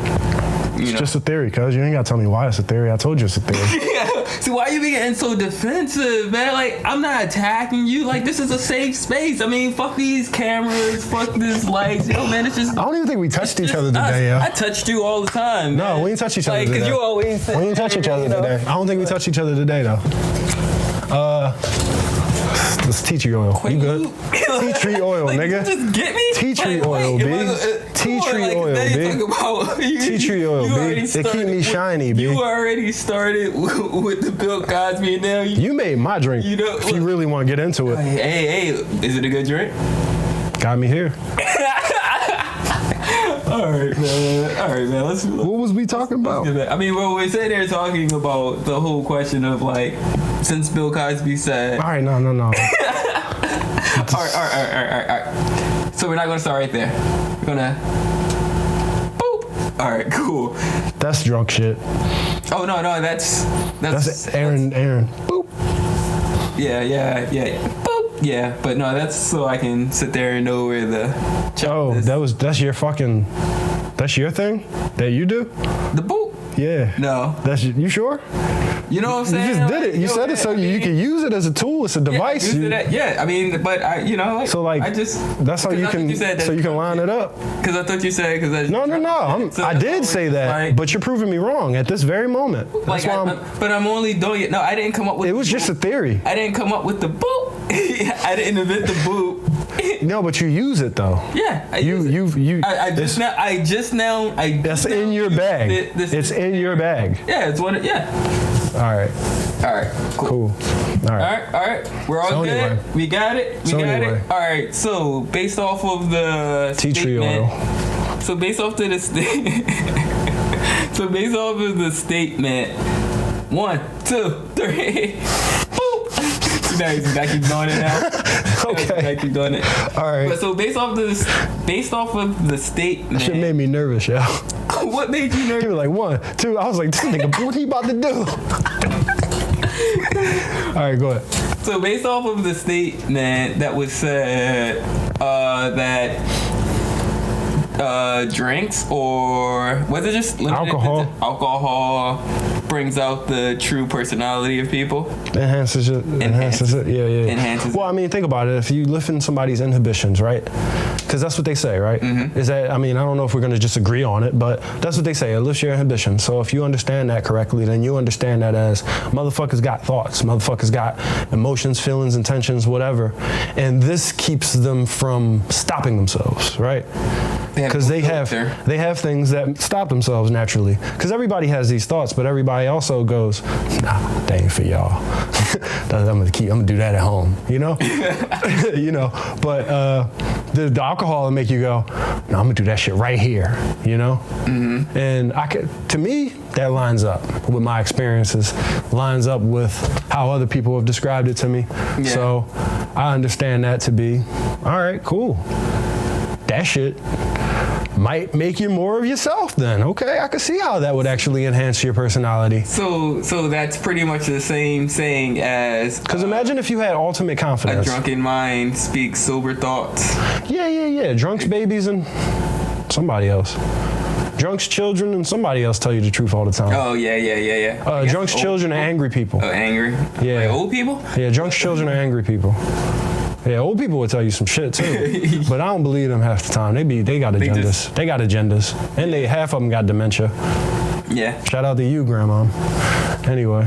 It's just a theory, cuz. You ain't got to tell me why it's a theory. I told you it's a theory. See, why are you being so defensive, man? Like, I'm not attacking you. Like, this is a safe space. I mean, fuck these cameras. Fuck this lights. Yo, man, it's just... I don't even think we touched each other today, yo. I touched you all the time, man. No, we didn't touch each other today. Because you always... We didn't touch each other today. I don't think we touched each other today, though. It's tea tree oil. You good? Tea tree oil, nigga. Just get me? Tea tree oil, B. Tea tree oil, B. Tea tree oil, B. It keep me shiny, B. You already started with the Bill Cosby, and now you made my drink. If you really want to get into it. Hey, is it a good drink? Got me here. All right, man. What was we talking about? I mean, well, we say they're talking about the whole question of like, since Bill Cosby said. All right, no. All right. So we're not gonna start right there. We're gonna. Boop. All right, cool. That's drunk shit. Oh no, that's Aaron. Boop. Yeah. Boop. Yeah, but no, that's so I can sit there and know where the. That's your fucking. That's your thing that you do. The boop. Yeah. No. You sure? You know what I'm saying? You just did it. You said it so you can use it as a tool. It's a device. Yeah, I mean, but that's how you can. So you can line it up. Because I thought you said No. I did say that, but you're proving me wrong at this very moment. That's why but I'm only doing it. No, I didn't come up with. It was just a theory. I didn't come up with the boop. I didn't invent the boop. No, but you use it though. Yeah, That's in your bag. It's in your bag. Yeah, it's what. All right. Cool. All right. We're all good. Anyway. We got it. All right. So based off of the tea tree oil. So based off of the statement. 1, 2, 3. Boop. Nice. I keep doing it now. Okay. I keep doing it. All right. But so based off of the statement, Shit made me nervous, yo. what made you He nervous? was like, 1, 2. I was like, this nigga, what he about to do? All right, go ahead. So based off of the statement that was said that drinks or was it just limited Alcohol. to alcohol brings out the true personality of people? Enhances it. Enhances it. Yeah, yeah. Enhances well, I mean, think about it. If you lift in somebody's inhibitions, right? Because that's what they say, right? Mm-hmm. Is that, I mean, I don't know if we're going to just agree on it, but that's what they say. It lifts your inhibitions. So if you understand that correctly, then you understand that as motherfuckers got thoughts, motherfuckers got emotions, feelings, intentions, whatever. And this keeps them from stopping themselves, right? Because they have things that stop themselves naturally. Because everybody has these thoughts, but everybody also goes, nah, that ain't for y'all. I'm gonna do that at home, you know? You know, but the alcohol will make you go, no, I'm gonna do that shit right here, you know? Mm-hmm. And to me, that lines up with my experiences, lines up with how other people have described it to me. Yeah. So I understand that to be, all right, cool. That shit might make you more of yourself then. Okay, I can see how that would actually enhance your personality. So that's pretty much the same saying as... Because imagine if you had ultimate confidence. A drunken mind speaks sober thoughts. Yeah. Drunks, babies, and somebody else. Drunks, children, and somebody else tell you the truth all the time. Oh, yeah. Drunks, children, and angry people. Oh, angry? Yeah. Like old people? Yeah, drunks, children, and angry people. Yeah, old people will tell you some shit too, but I don't believe them half the time. They got agendas. They got agendas, and half of them got dementia. Yeah. Shout out to you, Grandma. Anyway,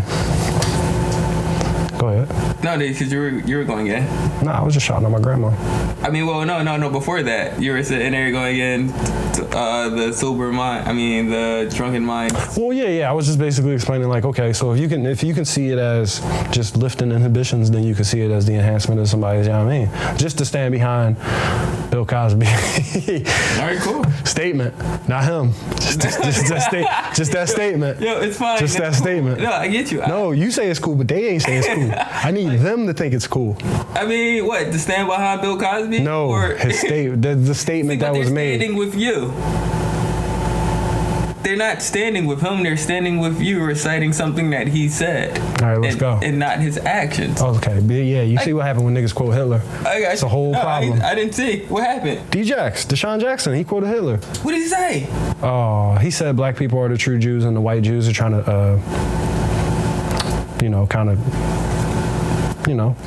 go ahead. No, because you were going in. Nah, I was just shouting at my grandma. I mean, well, no. Before that, you were sitting there going in the sober mind. I mean, the drunken mind. Well, yeah. I was just basically explaining, like, okay, so if you can see it as just lifting inhibitions, then you can see it as the enhancement of somebody's. You know what I mean? Just to stand behind Bill Cosby. All right, cool. Statement, not him. Just that statement. Yo, it's fine. Just that statement. No, I get you. No, you say it's cool, but they ain't say it's cool. I need them to think it's cool. I mean, what, to stand behind Bill Cosby? No, the statement that was made. They're standing with you. They're not standing with him. They're standing with you, reciting something that he said. All right, let's go. And not his actions. Okay, but yeah, you see what happened when niggas quote Hitler. It's a whole problem. I didn't see. What happened? Deshaun Jackson, he quoted Hitler. What did he say? Oh, he said black people are the true Jews and the white Jews are trying to, they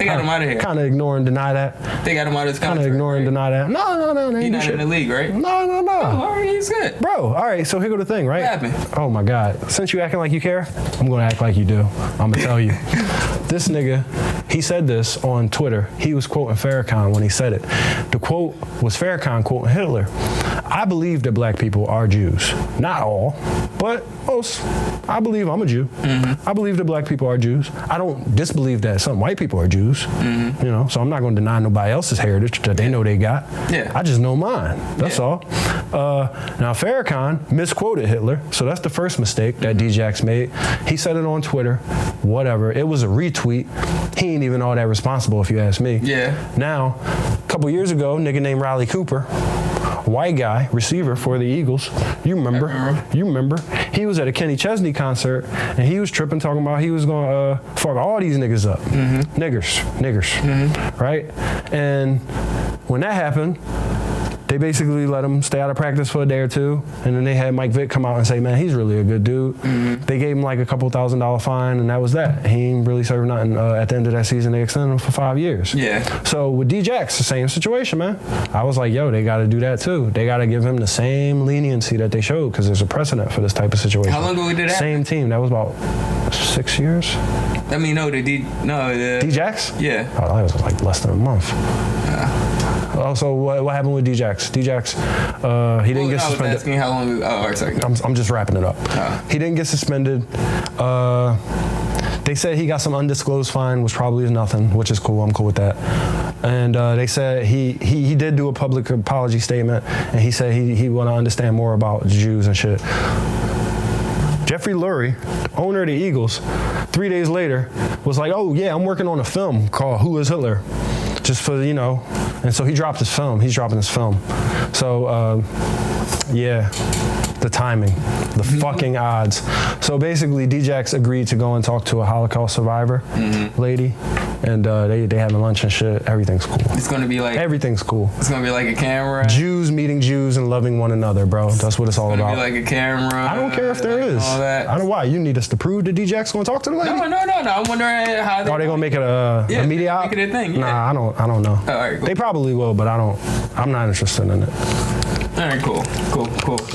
got him out of here. Kind of ignore and deny that. They got him out of his contract. Kind of ignore and deny that. No. He's not in the league, right? No. Oh, all right, he's good. Bro, all right, so here go the thing, right? What happened? Oh my God. Since you acting like you care, I'm going to act like you do. I'm going to tell you. This nigga, he said this on Twitter. He was quoting Farrakhan when he said it. The quote was Farrakhan quoting Hitler. I believe that black people are Jews. Not all, but most. I believe I'm a Jew. Mm-hmm. I believe that black people are Jews. I don't disbelieve that some white people are Jews. Mm-hmm. So I'm not going to deny nobody else's heritage that they know they got. Yeah. I just know mine. That's all. Now Farrakhan misquoted Hitler, so that's the first mistake that D-Jax made. He said it on Twitter, whatever. It was a retweet. He ain't even all that responsible if you ask me. Yeah. Now, a couple years ago, nigga named Riley Cooper, white guy, receiver for the Eagles. You remember. He was at a Kenny Chesney concert, and he was tripping, talking about he was going to fuck all these niggas up. Mm-hmm. Niggers. Right? And when that happened, they basically let him stay out of practice for a day or two, and then they had Mike Vick come out and say, man, he's really a good dude. Mm-hmm. They gave him like a couple $1,000 fine, and that was that. He ain't really served nothing. At the end of that season, they extended him for 5 years. Yeah. So with D-Jax, the same situation, man. I was like, yo, they got to do that too. They got to give him the same leniency that they showed, because there's a precedent for this type of situation. How long ago did that? Same team. That was about 6 years. I mean, no, D-Jax? Yeah. Oh, that was like less than a month. Also, what happened with D-Jax? D-Jax, he didn't get suspended. I was asking how long. Oh, sorry. I'm just wrapping it up. He didn't get suspended. They said he got some undisclosed fine, which probably is nothing, which is cool. I'm cool with that. And they said he did do a public apology statement, and he said he want to understand more about Jews and shit. Jeffrey Lurie, owner of the Eagles, 3 days later was like, oh yeah, I'm working on a film called Who is Hitler? Just for, and so he dropped his film. He's dropping his film. So, yeah, the timing, the fucking odds. So basically, D-Jax agreed to go and talk to a Holocaust survivor lady, and they having lunch and shit. Everything's cool. It's gonna be like Everything's cool. It's gonna be like a camera. Jews meeting Jews and loving one another, bro. That's what it's all It's gonna about. be like a camera. I don't care if there is. All that. I don't know why. You need us to prove that D-Jax gonna talk to the lady? No. I'm wondering how Are they gonna make it a media make it a thing? Yeah. Nah, I don't know. All right, cool. They probably will, but I'm not interested in it. All right, cool.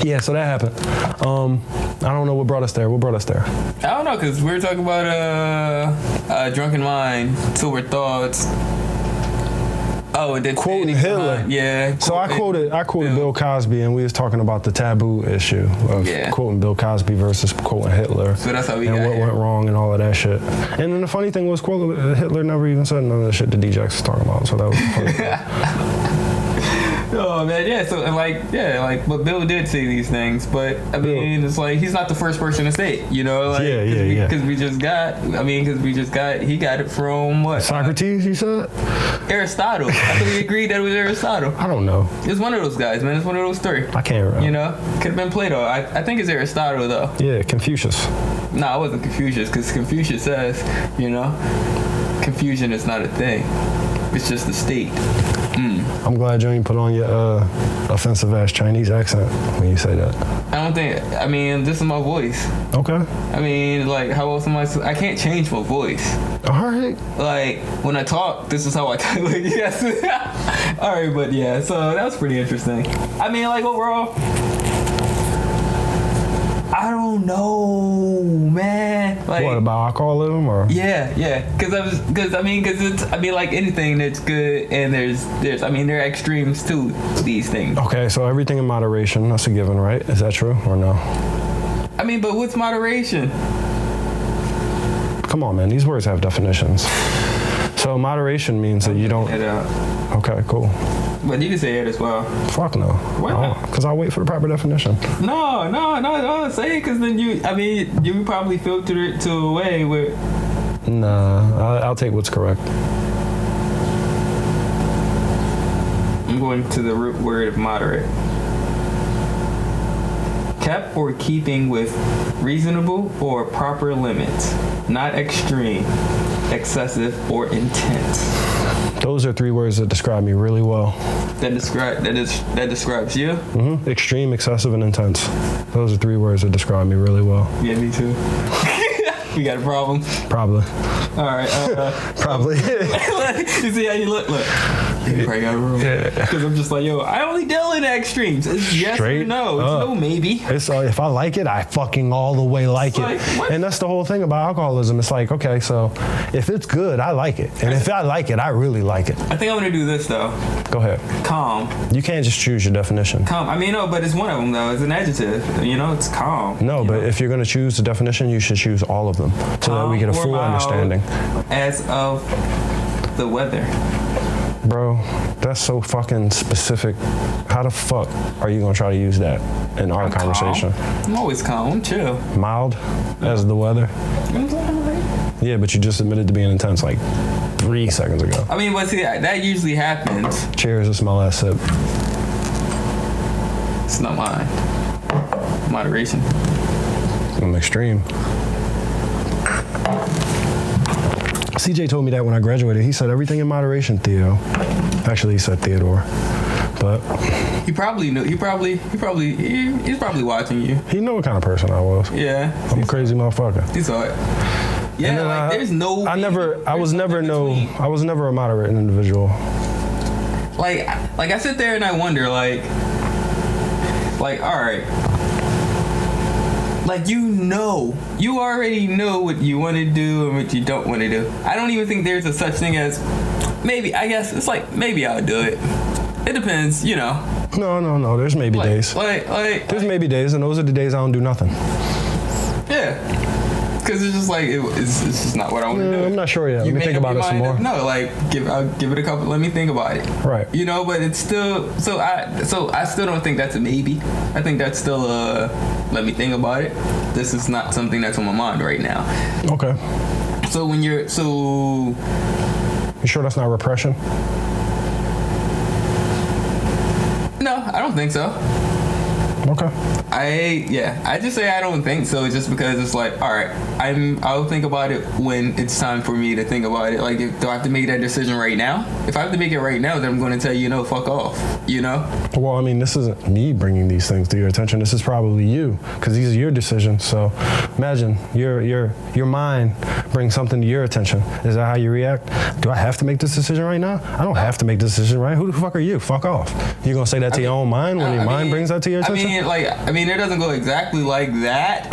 Yeah, so that happened. I don't know what brought us there. What brought us there? I don't know, cause we were talking about Drunken Mind, Sober Thoughts. Oh, and then Quoting Hitler. Yeah. So I quoted Bill Cosby, and we was talking about the taboo issue of quoting Bill Cosby versus quoting Hitler. So that's how we and got what here. went wrong and all of that shit. And then the funny thing was, Hitler never even said none of the shit that D-Jax was talking about. So that was funny. Oh man, yeah. So but Bill did say these things, but I mean, it's like he's not the first person to say it, Yeah. Because we just got he got it from what? Socrates, you said? Aristotle. I thought we agreed that it was Aristotle. I don't know. It's one of those guys, man. It's one of those three. I can't remember. Could have been Plato. I think it's Aristotle though. Yeah, Confucius. No, it wasn't Confucius, because Confucius says, confusion is not a thing. It's just a state. I'm glad you ain't put on your offensive ass Chinese accent when you say that. This is my voice. Okay. How else am I can't change my voice. All right. Like, when I talk, this is how I talk. Like, yes. All right, but yeah, so that was pretty interesting. Overall, I don't know, man. Like, what, about alcoholism or? Yeah. Because anything that's good, and there are extremes to these things. Okay, so everything in moderation, that's a given, right? Is that true or no? But what's moderation? Come on, man. These words have definitions. So moderation means that you don't. Okay, cool. But you can say it as well. Fuck no. Why not? Because I'll wait for the proper definition. No. Say it, because then you probably filtered it to a way where. Nah, I'll take what's correct. I'm going to the root word of moderate. Kept or keeping with reasonable or proper limits, not extreme, excessive, or intense. Those are three words that describe me really well. That describes you? Mm-hmm. Extreme, excessive, and intense. Those are three words that describe me really well. Yeah, me too. We got a problem? Probably. All right. Probably. You see how you look? Look. You probably got a room. Because I'm just like, I only deal in extremes. It's yes Straight or no. It's no maybe. It's if I like it, I fucking all the way like it. What? And that's the whole thing about alcoholism. It's like, okay, so if it's good, I like it. And if I like it, I really like it. I think I'm going to do this, though. Go ahead. Calm. You can't just choose your definition. Calm. No, but it's one of them, though. It's an adjective. It's calm. No, but if you're going to choose the definition, you should choose all of them so that we get a full understanding. As of the weather. Bro, that's so fucking specific. How the fuck are you going to try to use that in our conversation? Calm. I'm always calm. I'm chill. Mild as the weather? Yeah, but you just admitted to being intense like 3 seconds ago. But see, that usually happens. Cheers, a small ass sip. It's not mine. Moderation. I'm extreme. CJ told me that when I graduated. He said everything in moderation, Theo. Actually, he said Theodore. But he probably knew. He's probably watching you. He knew what kind of person I was. Yeah. I'm a crazy motherfucker. He saw it. Yeah, there's no. I was never a moderate individual. Like I sit there and I wonder, like, all right. Like, you already know what you want to do and what you don't want to do. I don't even think there's a such thing as maybe. I guess it's like maybe I'll do it. It depends, No. There's maybe days. There's maybe days, and those are the days I don't do nothing. Yeah. Because it's just like it's just not what I want to do. I'm not sure yet. Let me think about it some more. No, I'll give it a couple. Let me think about it. Right. But it's still I still don't think that's a maybe. I think that's still a let me think about it. this is not something that's on my mind right now. Okay. So when you're so. You sure that's not repression? No, I don't think so. Okay. I just say I don't think so just because it's like, all right, I'll think about it when it's time for me to think about it. Like, do I have to make that decision right now? If I have to make it right now, then I'm going to tell you, no, fuck off, you know? Well, I mean, this isn't me bringing these things to your attention. This is probably you, because these are your decisions. So imagine your mind brings something to your attention. Is that how you react? Do I have to make this decision right now? I don't have to make this decision, right? Who the fuck are you? Fuck off. You gonna say that to your own mind when your mind brings that to your attention? I mean, it doesn't go exactly like that.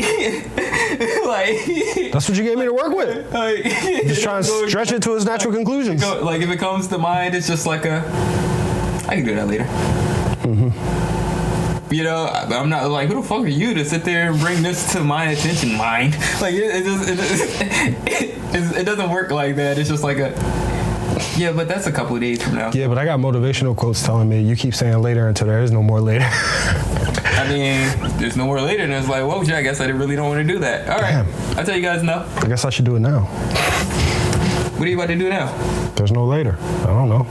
Like, that's what you gave me to work with. Just trying to stretch it to its natural conclusions. Like, if it comes to mind, it's just like I can do that later. Mm-hmm. You know, I'm not like, who the fuck are you to sit there and bring this to my attention, mind? Like, it doesn't work like that. It's just like yeah, but that's a couple of days from now. Yeah, but I got motivational quotes telling me you keep saying later until there is no more later. I mean, there's no more later, and it's like, whoa, I guess I really don't want to do that. All right, I'll tell you guys no. I guess I should do it now. What are you about to do now? There's no later. I don't know.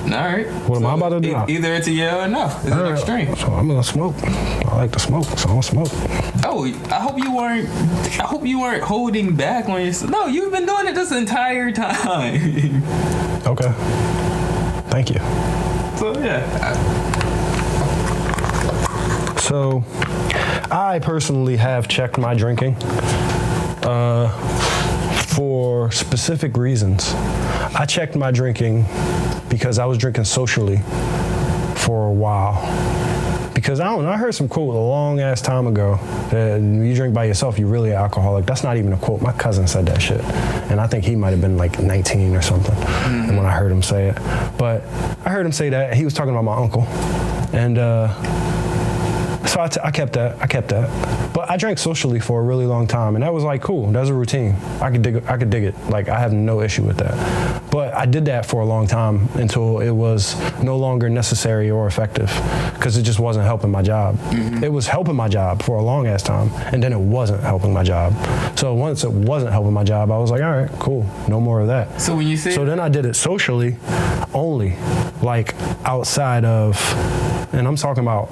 All right. What am I about to do? Either it's a yeah or no. It's an extreme. So I'm gonna smoke. I like to smoke, so I'm gonna smoke. Oh, I hope you weren't holding back on yourself. No, you've been doing it this entire time. Okay. Thank you. So yeah. So, I personally have checked my drinking for specific reasons. I checked my drinking because I was drinking socially for a while. Because I heard some quote a long ass time ago that when you drink by yourself, you're really an alcoholic. That's not even a quote. My cousin said that shit. And I think he might have been like 19 or something and when I heard him say it. But I heard him say that. He was talking about my uncle. And so I kept that. But I drank socially for a really long time, and that was like cool. That was a routine. I could dig it. Like, I have no issue with that. But I did that for a long time until it was no longer necessary or effective, because it just wasn't helping my job. Mm-hmm. It was helping my job for a long ass time, and then it wasn't helping my job. So once it wasn't helping my job, I was like, all right, cool, no more of that. So when you say, so then I did it socially only, like outside of, and I'm talking about,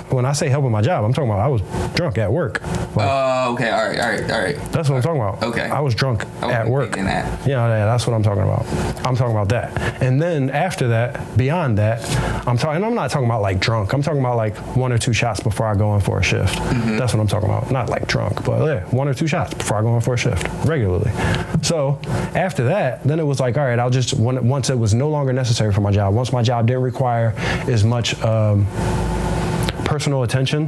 when I say helping my job, I'm talking about I was drunk at work. Okay, all right. That's what I'm talking about. Okay. I was drunk at work. That. Yeah, that's what I'm talking about. I'm talking about that. And then after that, beyond that, I'm not talking about like drunk. I'm talking about like 1 or 2 shots before I go in for a shift. Mm-hmm. That's what I'm talking about. Not like drunk, but yeah, 1 or 2 shots before I go in for a shift regularly. So after that, then it was like, all right, once it was no longer necessary for my job, once my job didn't require as much personal attention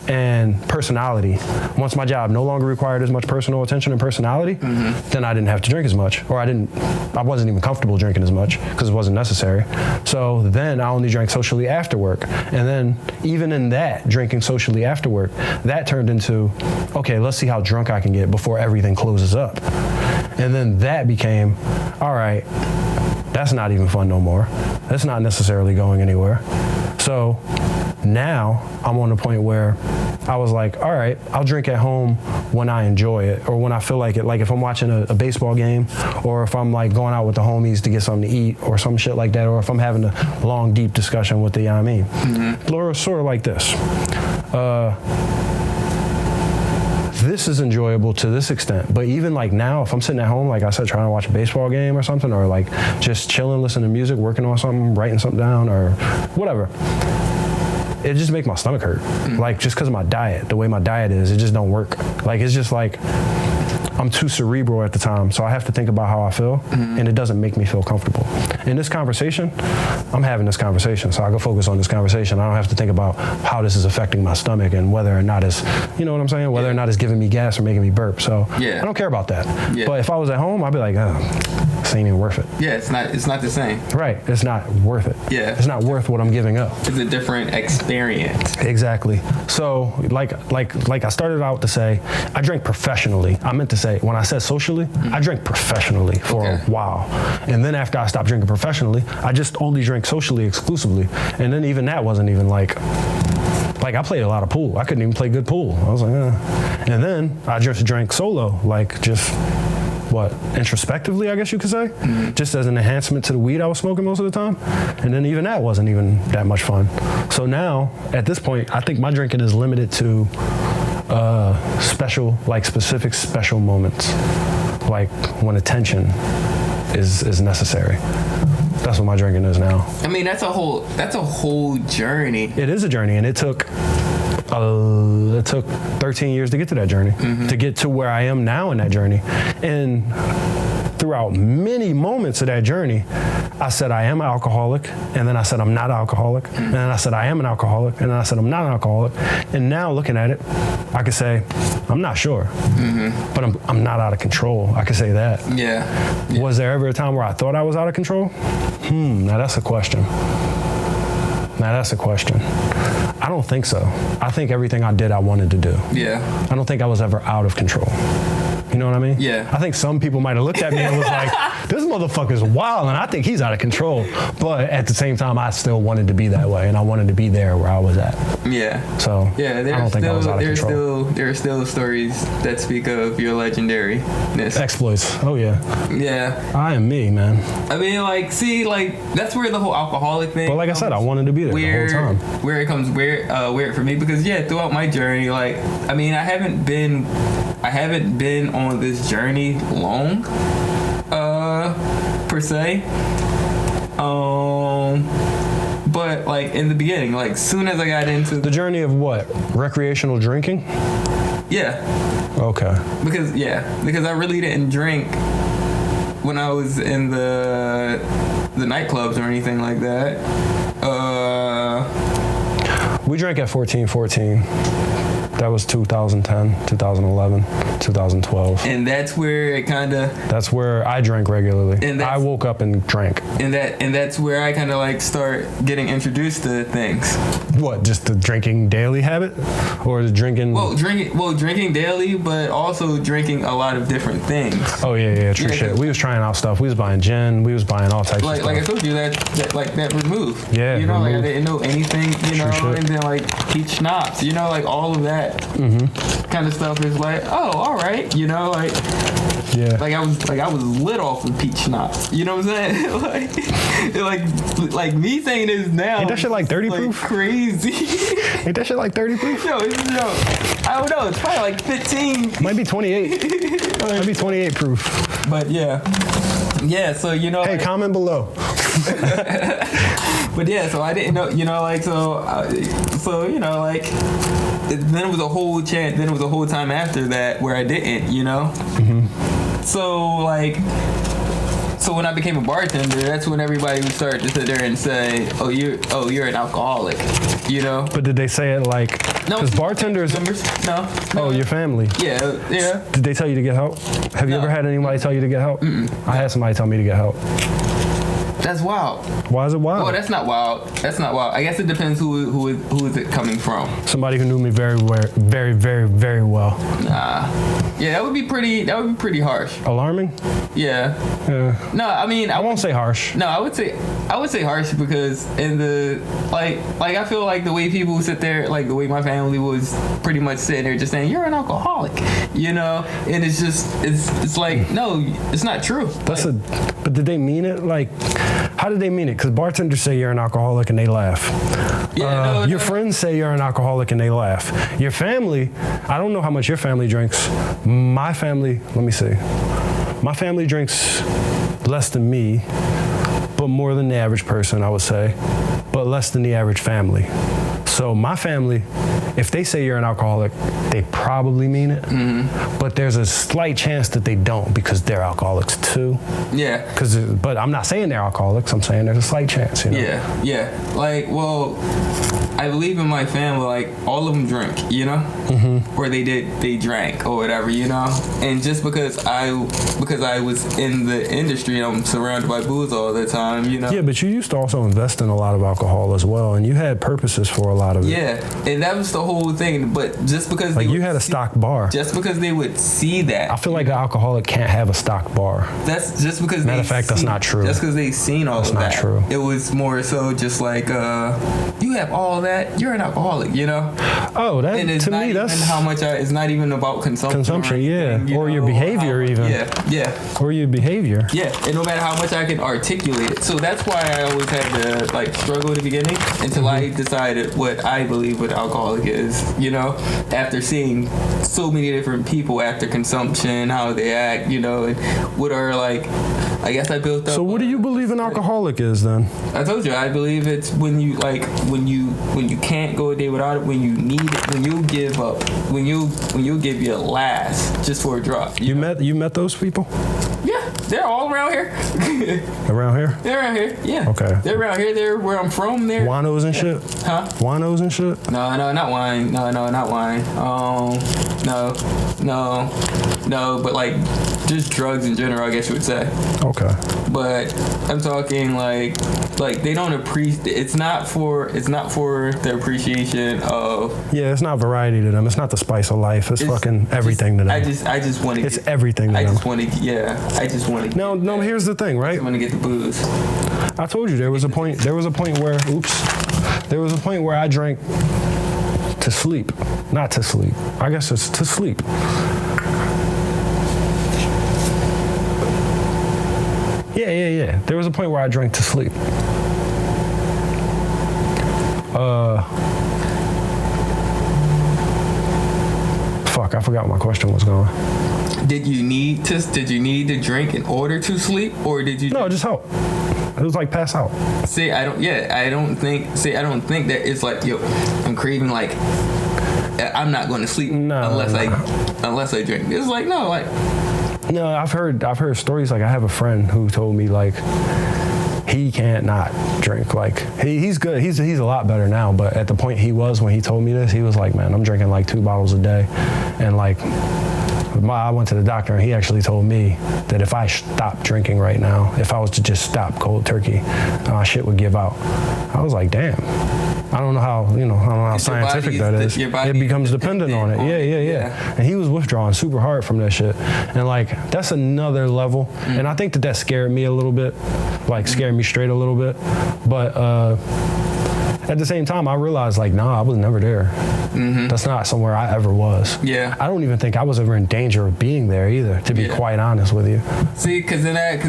and personality. Once my job no longer required as much personal attention and personality, then I didn't have to drink as much, or I wasn't even comfortable drinking as much because it wasn't necessary. So then I only drank socially after work. And then even in that, drinking socially after work, that turned into, okay, let's see how drunk I can get before everything closes up. And then that became, all right, that's not even fun no more. That's not necessarily going anywhere. So now I'm on the point where I was like, all right, I'll drink at home when I enjoy it or when I feel like it. Like if I'm watching a baseball game, or if I'm like going out with the homies to get something to eat or some shit like that, or if I'm having a long, deep discussion with the, you know what I mean? Mm-hmm. Laura, sort of like this. This is enjoyable to this extent, but even like now, if I'm sitting at home, like I said, trying to watch a baseball game or something, or like just chilling, listening to music, working on something, writing something down, or whatever, it just makes my stomach hurt. Like just because of my diet, the way my diet is, it just don't work. Like it's just like I'm too cerebral at the time, so I have to think about how I feel, and it doesn't make me feel comfortable. In this conversation, I'm having this conversation, so I can focus on this conversation. I don't have to think about how this is affecting my stomach and whether or not it's, you know what I'm saying, whether or not it's giving me gas or making me burp. So I don't care about that. Yeah. But if I was at home, I'd be like, this ain't even worth it. Yeah, it's not the same. Right, it's not worth it. Yeah. It's not worth what I'm giving up. It's a different experience. Exactly. So like I started out to say, I drank professionally. I meant to say, when I said socially, I drank professionally for a while. And then after I stopped drinking professionally, I just only drank socially exclusively. And then even that wasn't even like like I played a lot of pool. I couldn't even play good pool. I was like, And then I just drank solo, like just introspectively, I guess you could say, just as an enhancement to the weed I was smoking most of the time. And then even that wasn't even that much fun. So now, at this point, I think my drinking is limited to specific special moments, like when attention is necessary. That's what my drinking is now. I mean, that's a whole journey. It is a journey, and it took 13 years to get to that journey, to get to where I am now in that journey. And throughout many moments of that journey, I said I am an alcoholic, and then I said I'm not an alcoholic, and then I said I am an alcoholic, and then I said I'm not an alcoholic. And now looking at it, I could say I'm not sure, but I'm not out of control. I could say that. Yeah. Was there ever a time where I thought I was out of control? Now that's a question. I don't think so. I think everything I did, I wanted to do. Yeah. I don't think I was ever out of control. You know what I mean? Yeah. I think some people might have looked at me and was like, this motherfucker's wild, and I think he's out of control. But at the same time, I still wanted to be that way, and I wanted to be there where I was at. Yeah. So yeah, I don't think I was out of control. There are still stories that speak of your legendariness. Exploits. Oh, yeah. Yeah. I am me, man. I mean, like, see, like, that's where the whole alcoholic thing. But like I said, I wanted to be there the whole time. Where it comes weird for me, because throughout my journey, like, I mean, I haven't been on this journey long, per se. But like in the beginning, like soon as I got into the journey of what? Recreational drinking? Yeah. Okay. Because I really didn't drink when I was in the nightclubs or anything like that. We drank at 1414. That was 2010, 2011, 2012. And that's where it kind of... That's where I drank regularly. And I woke up and drank. And that's where I kind of like start getting introduced to things. What, just the drinking daily habit? Or the drinking... Drinking daily, but also drinking a lot of different things. Oh, yeah, true shit. We was trying out stuff. We was buying gin. We was buying all types of stuff. Like I told you, that vermouth. Yeah, you know, vermouth. like I didn't know anything, you know, shit. and then like peach schnapps, you know, like all of that kind of stuff is like, oh, all right, you know, like, yeah, like I was lit off of peach schnapps, you know what I'm saying? like me saying this now, ain't that shit like 30 like proof? Crazy. Ain't that shit like 30 proof? No, I don't know, it's probably like 15. Might be 28. Might be 28 proof. But yeah, so you know, hey, comment below. But yeah, so I didn't know, you know, like, so you know, like, then it was a whole time after that where I didn't, you know? So when I became a bartender, that's when everybody would start to sit there and say, oh, you're an alcoholic, you know? But did they say it like, because bartenders... No. Oh, your family? Yeah. Did they tell you to get help? Have you ever had anybody tell you to get help? I had somebody tell me to get help. That's wild. Why is it wild? Oh, that's not wild. I guess it depends who is it coming from. Somebody who knew me very, very, very, very well. Nah. Yeah, that would be pretty harsh. Alarming? Yeah. No, I mean, I won't say harsh. No, I would say harsh because in the like I feel like the way people sit there, like the way my family was pretty much sitting there just saying you're an alcoholic, you know, and it's just it's like no, it's not true. But did they mean it? Like, how did they mean it? Because bartenders say you're an alcoholic and they laugh. Yeah, your friends say you're an alcoholic and they laugh. Your family, I don't know how much your family drinks. My family, let me see. My family drinks less than me, but more than the average person, I would say, but less than the average family. So my family, if they say you're an alcoholic, they probably mean it. But there's a slight chance that they don't because they're alcoholics too. Yeah. But I'm not saying they're alcoholics. I'm saying there's a slight chance. You know? Yeah. Like, well, I believe in my family. Like, all of them drink, you know, or they drank or whatever, you know. And just because I was in the industry and I'm surrounded by booze all the time, you know. Yeah, but you used to also invest in a lot of alcohol as well, and you had purposes for a lot out of it. Yeah, and that was the whole thing. But just because Like they you would had a see- stock bar. just because they would see that, I feel like an alcoholic can't have a stock bar. that's just because Matter they of fact, that's not true. Just because they seen all That's of not that. true. It was more so just like you have all that, you're an alcoholic, you know. Oh, that And it's to not me even that's how much. It's not even about consumption. Consumption, yeah. anything, you Or your know, behavior how- even. Yeah. or your behavior. Yeah, and no matter how much I can articulate it. So that's why I always had to like struggle at the beginning until I decided what I believe what alcoholic is, you know, after seeing so many different people after consumption, how they act, you know, and what are like, I guess I built up. So what do you believe an alcoholic is then? I told you, I believe it's when you like, when you can't go a day without it, when you need it, when you give up, when you give your last just for a drop. You met those people Yeah, they're all around here. around here? They're around here, yeah. Okay. They're around here. They're where I'm from. They're Winos and shit? Huh? Winos and shit? No, not wine. No, not wine. No. But like, just drugs in general, I guess you would say. Okay. But I'm talking like they don't appreciate. It's not for the appreciation of. Yeah, it's not variety to them. It's not the spice of life. It's fucking everything to them. I just want to. It's everything to I them. just want to. Yeah. I just want to. No, here's the thing, right? I want to get the booze. I told you there was a point where I drank to sleep. Not to sleep. I guess it's to sleep. Yeah. There was a point where I drank to sleep. Fuck, I forgot what my question was going. Did you need to drink in order to sleep, or did you? No, just help. It was like pass out. See, I don't think that it's like, yo, I'm craving, like, I'm not going to sleep unless I drink. It's like, no, like. No, I've heard stories. Like I have a friend who told me like he can't not drink. Like he's good. He's a lot better now. But at the point he was when he told me this, he was like, man, I'm drinking like 2 bottles a day, and like. I went to the doctor and he actually told me that if I stopped drinking right now, if I was to just stop cold turkey, shit would give out. I was like, damn. I don't know how scientific that is. It becomes dependent on it. Yeah. And he was withdrawing super hard from that shit. And like, that's another level. Mm-hmm. And I think that scared me a little bit, like scared me straight a little bit. But at the same time, I realized like, nah, I was never there. Mm-hmm. That's not somewhere I ever was. Yeah. I don't even think I was ever in danger of being there either, to be quite honest with you. See, because then I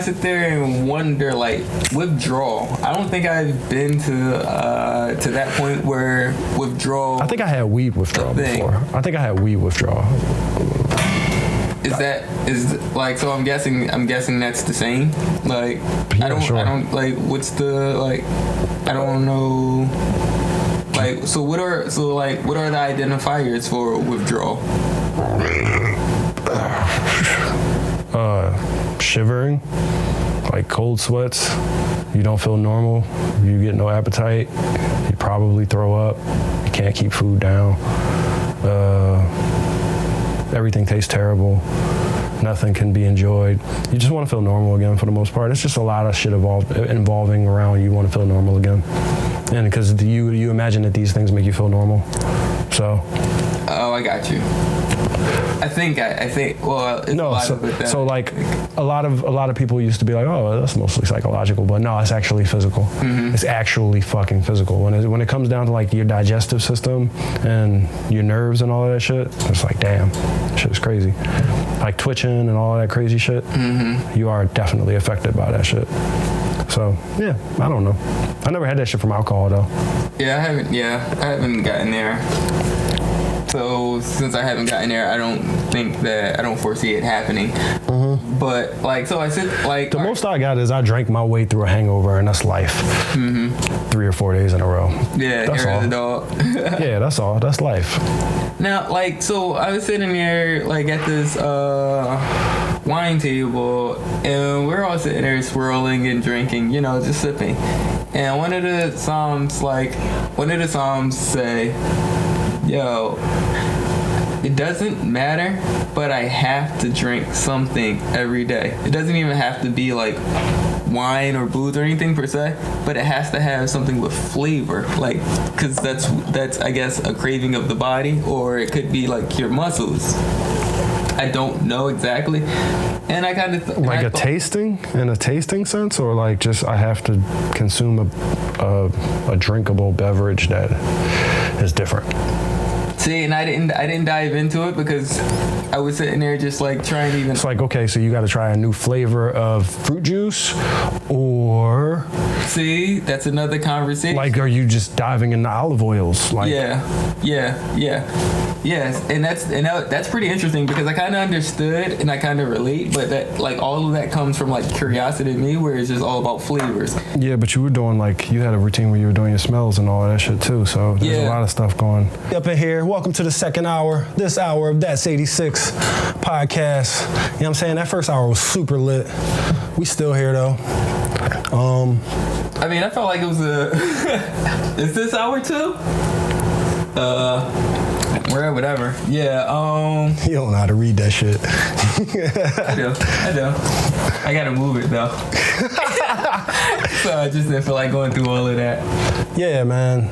sit there and wonder, like, withdrawal. I don't think I've been to that point where withdrawal. I think I had weed withdrawal before. I think I had weed withdrawal. So I'm guessing that's the same. Like, Yeah, I don't like, what's the, like, I don't know. Like, so what are the identifiers for withdrawal? Shivering, like cold sweats. You don't feel normal. You get no appetite. You probably throw up. You can't keep food down. Everything tastes terrible. Nothing can be enjoyed. You just want to feel normal again for the most part. It's just a lot of shit involving around you want to feel normal again. And because you imagine that these things make you feel normal. So. Oh, I got you. I think. Well, it's no. So like, a lot of people used to be like, oh, that's mostly psychological, but no, it's actually physical. Mm-hmm. It's actually fucking physical. When it comes down to like your digestive system and your nerves and all of that shit, it's like, damn, shit is crazy. Like twitching and all of that crazy shit. Mm-hmm. You are definitely affected by that shit. So yeah, I don't know. I never had that shit from alcohol though. Yeah, I haven't gotten there. So since I haven't gotten there, I don't foresee it happening. Mm-hmm. But like, so I said, like, the most I got is I drank my way through a hangover, and that's life. Mm-hmm. 3 or 4 days in a row. Yeah, that's all. The dog. Yeah, that's all. That's life. Now, like, so I was sitting there, like, at this wine table, and we're all sitting there swirling and drinking, you know, just sipping. And one of the psalms say, yo, it doesn't matter, but I have to drink something every day. It doesn't even have to be like wine or booze or anything per se, but it has to have something with flavor, like, because that's I guess a craving of the body, or it could be like your muscles. I don't know exactly, and I kind of like a tasting in a tasting sense, or like just I have to consume a drinkable beverage that is different. See, and I didn't dive into it because I was sitting there just like trying to even. It's like, okay, so you got to try a new flavor of fruit juice, or see, that's another conversation. like, are you just diving into olive oils? Like, yes, and that's pretty interesting because I kind of understood and I kind of relate, but that like all of that comes from like curiosity to me, where it's just all about flavors. Yeah, but you were doing like you had a routine where you were doing your smells and all that shit too. So there's a lot of stuff going up in here. Welcome to the second hour. This hour of That's 86 podcast. You know what I'm saying? That first hour was super lit. We still here though. I mean, I felt like it was is this hour too? Whatever. Yeah. You don't know how to read that shit. I do. I gotta move it though. So I just didn't feel like going through all of that. Yeah, man.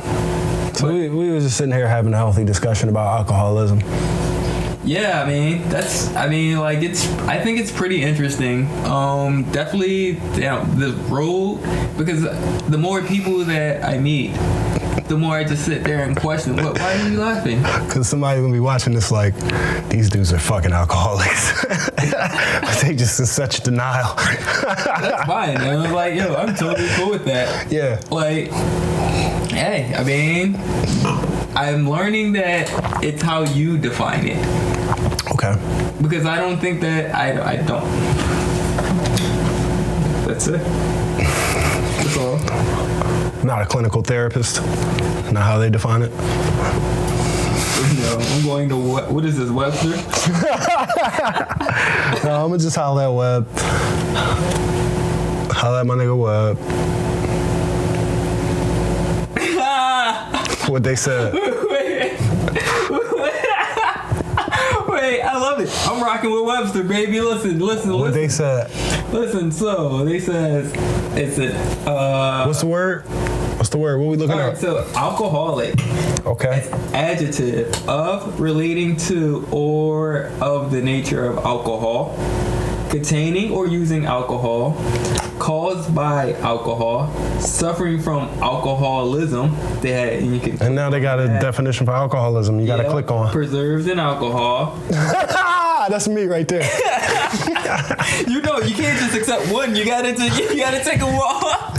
So we were just sitting here having a healthy discussion about alcoholism. Yeah, I think it's pretty interesting. Definitely, the road, because the more people that I meet, the more I just sit there and question, why are you laughing? Because somebody's gonna be watching this like, these dudes are fucking alcoholics. They just in such denial. That's fine. And I'm like, yo, I'm totally cool with that. Yeah. Like, hey, I mean, I'm learning that it's how you define it. Okay. Because I don't think that I don't. That's it. That's all. Not a clinical therapist. Not how they define it. No, I'm going to what is this, Webster? No, I'm gonna just holler at Web. Holler at my nigga Web. What they said. Wait, I love it. I'm rocking with Webster, baby. Listen. What they said. Listen, so they said it's a What's the word? What we looking all at? right, so alcoholic. Okay. Adjective of, relating to, or of the nature of alcohol, containing or using alcohol, caused by alcohol, suffering from alcoholism. And now they got a definition for alcoholism. You got to click on. Preserves in alcohol. That's me right there. You know, you can't just accept one. You gotta take them all.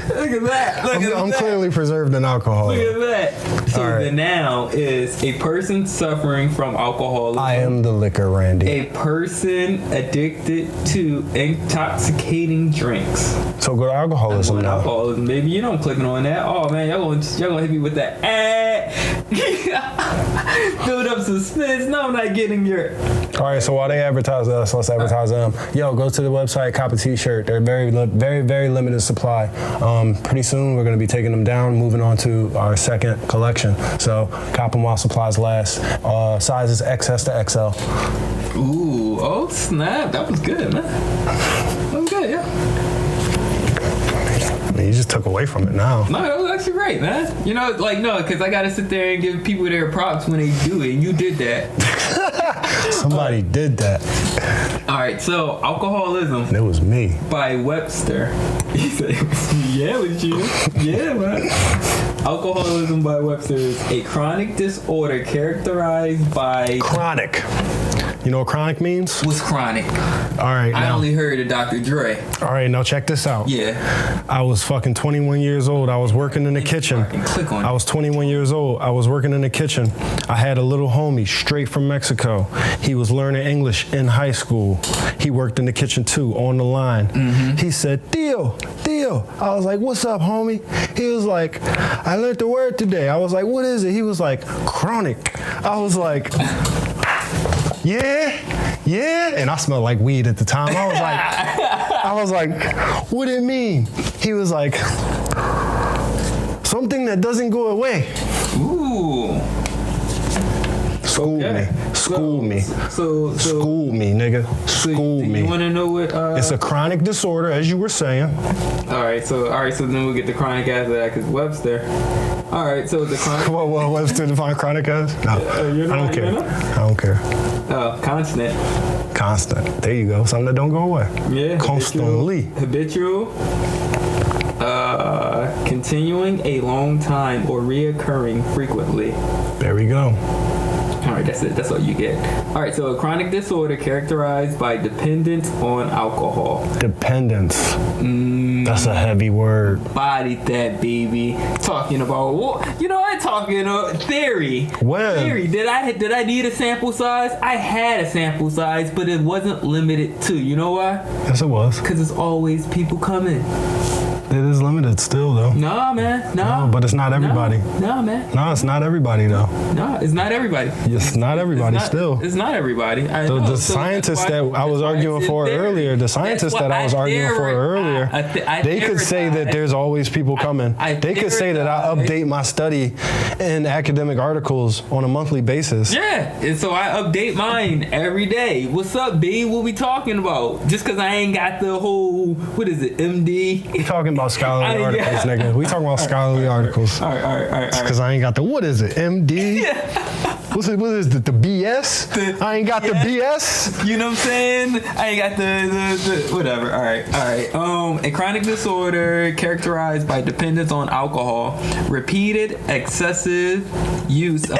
Look at that. I'm clearly preserved in alcohol. Look at that. So All right. The noun is a person suffering from alcoholism. I am the liquor, Randy. A person addicted to intoxicating drinks. So go to alcoholism now. Alcoholism, baby. You know I'm clicking on that. Oh man, y'all gonna hit me with that. Build up suspense. No, I'm not getting your. All right, so while they advertise us, let's advertise them. Yo, go to the website, cop a t-shirt. They're very, very limited supply. Pretty soon we're gonna be taking them down, moving on to our second collection. So cop them while supplies last. Sizes XS to XL. Ooh, oh snap. That was good, man. That was good, yeah. You just took away from it now. No, that was actually great, man. You know, like, no, because I got to sit there and give people their props when they do it. You did that. Somebody did that. All right, so alcoholism. It was me. By Webster. He said, yeah, it was you. Yeah, man. Alcoholism by Webster is a chronic disorder characterized by... Chronic. You know what chronic means? What's chronic? All right, I only heard of Dr. Dre. All right, now check this out. Yeah. I was fucking 21 years old. I was working in the kitchen. Click on it. I was 21 years old. I was working in the kitchen. I had a little homie straight from Mexico. He was learning English in high school. He worked in the kitchen too, on the line. Mm-hmm. He said, Theo. I was like, what's up, homie? He was like, I learned the word today. I was like, what is it? He was like, chronic. I was like, yeah. And I smelled like weed at the time. I was like, what it mean? He was like, something that doesn't go away. Ooh. School Okay. me. School me. So School me, nigga. School do me. you want to know what? It's a chronic disorder, as you were saying. All right. So then we'll get the chronic after that because Webster. All right. So the chronic. What's to define chronic as? No, you're I don't not- care. you're not? I don't care. Constant. Constant. There you go. Something that don't go away. Yeah. Constantly. Habitual. Continuing a long time or reoccurring frequently. There we go. All right, that's it. That's all you get. All right, so a chronic disorder characterized by dependence on alcohol. Dependence. That's a heavy word. Bodied that, baby. Talking about, I'm talking theory. When? Theory. Did I need a sample size? I had a sample size, but it wasn't limited to. You know why? Yes, it was. Because there's always people coming. It is limited still, though. Nah, man. Nah. No, but it's not everybody. Nah, man. No, it's not everybody, though. Nah, it's not everybody. It's not everybody still. It's not everybody. The scientists that I was arguing for earlier, they could say that there's always people coming. They could say that I update my study in academic articles on a monthly basis. Yeah, and so I update mine every day. What's up, B? What we talking about? Just because I ain't got the whole, what is it, MD? We talking about scholarly articles, nigga. We talking about scholarly articles. All right. Because I ain't got the, what is it, MD? What is it, the BS? I ain't got the BS. You know what I'm saying? I ain't got the whatever. All right. A chronic disorder characterized by dependence on alcohol, repeated excessive use of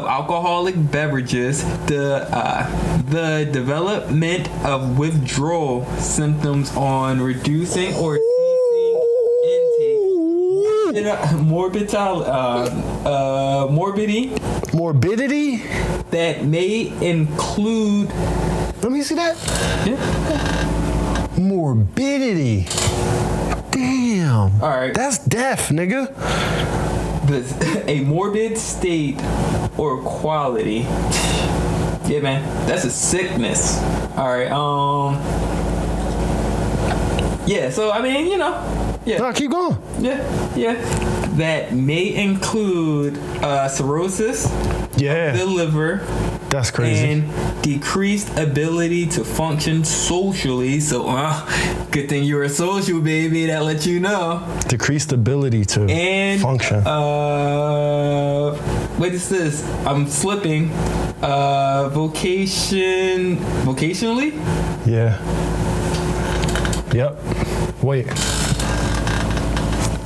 alcoholic beverages, the development of withdrawal symptoms on reducing or ceasing intake, morbidity that may include. Let me see that. Yeah. Morbidity. Damn. All right. That's death, nigga. A morbid state or quality. Yeah, man, that's a sickness. All right. Yeah. So I mean, yeah. No, keep going. Yeah. That may include cirrhosis. Yeah. The liver. That's crazy. And decreased ability to function socially. So, good thing you're a social, baby. That lets you know. Decreased ability to function. What is this? I'm slipping. Vocationally? Yeah. Yep. Wait.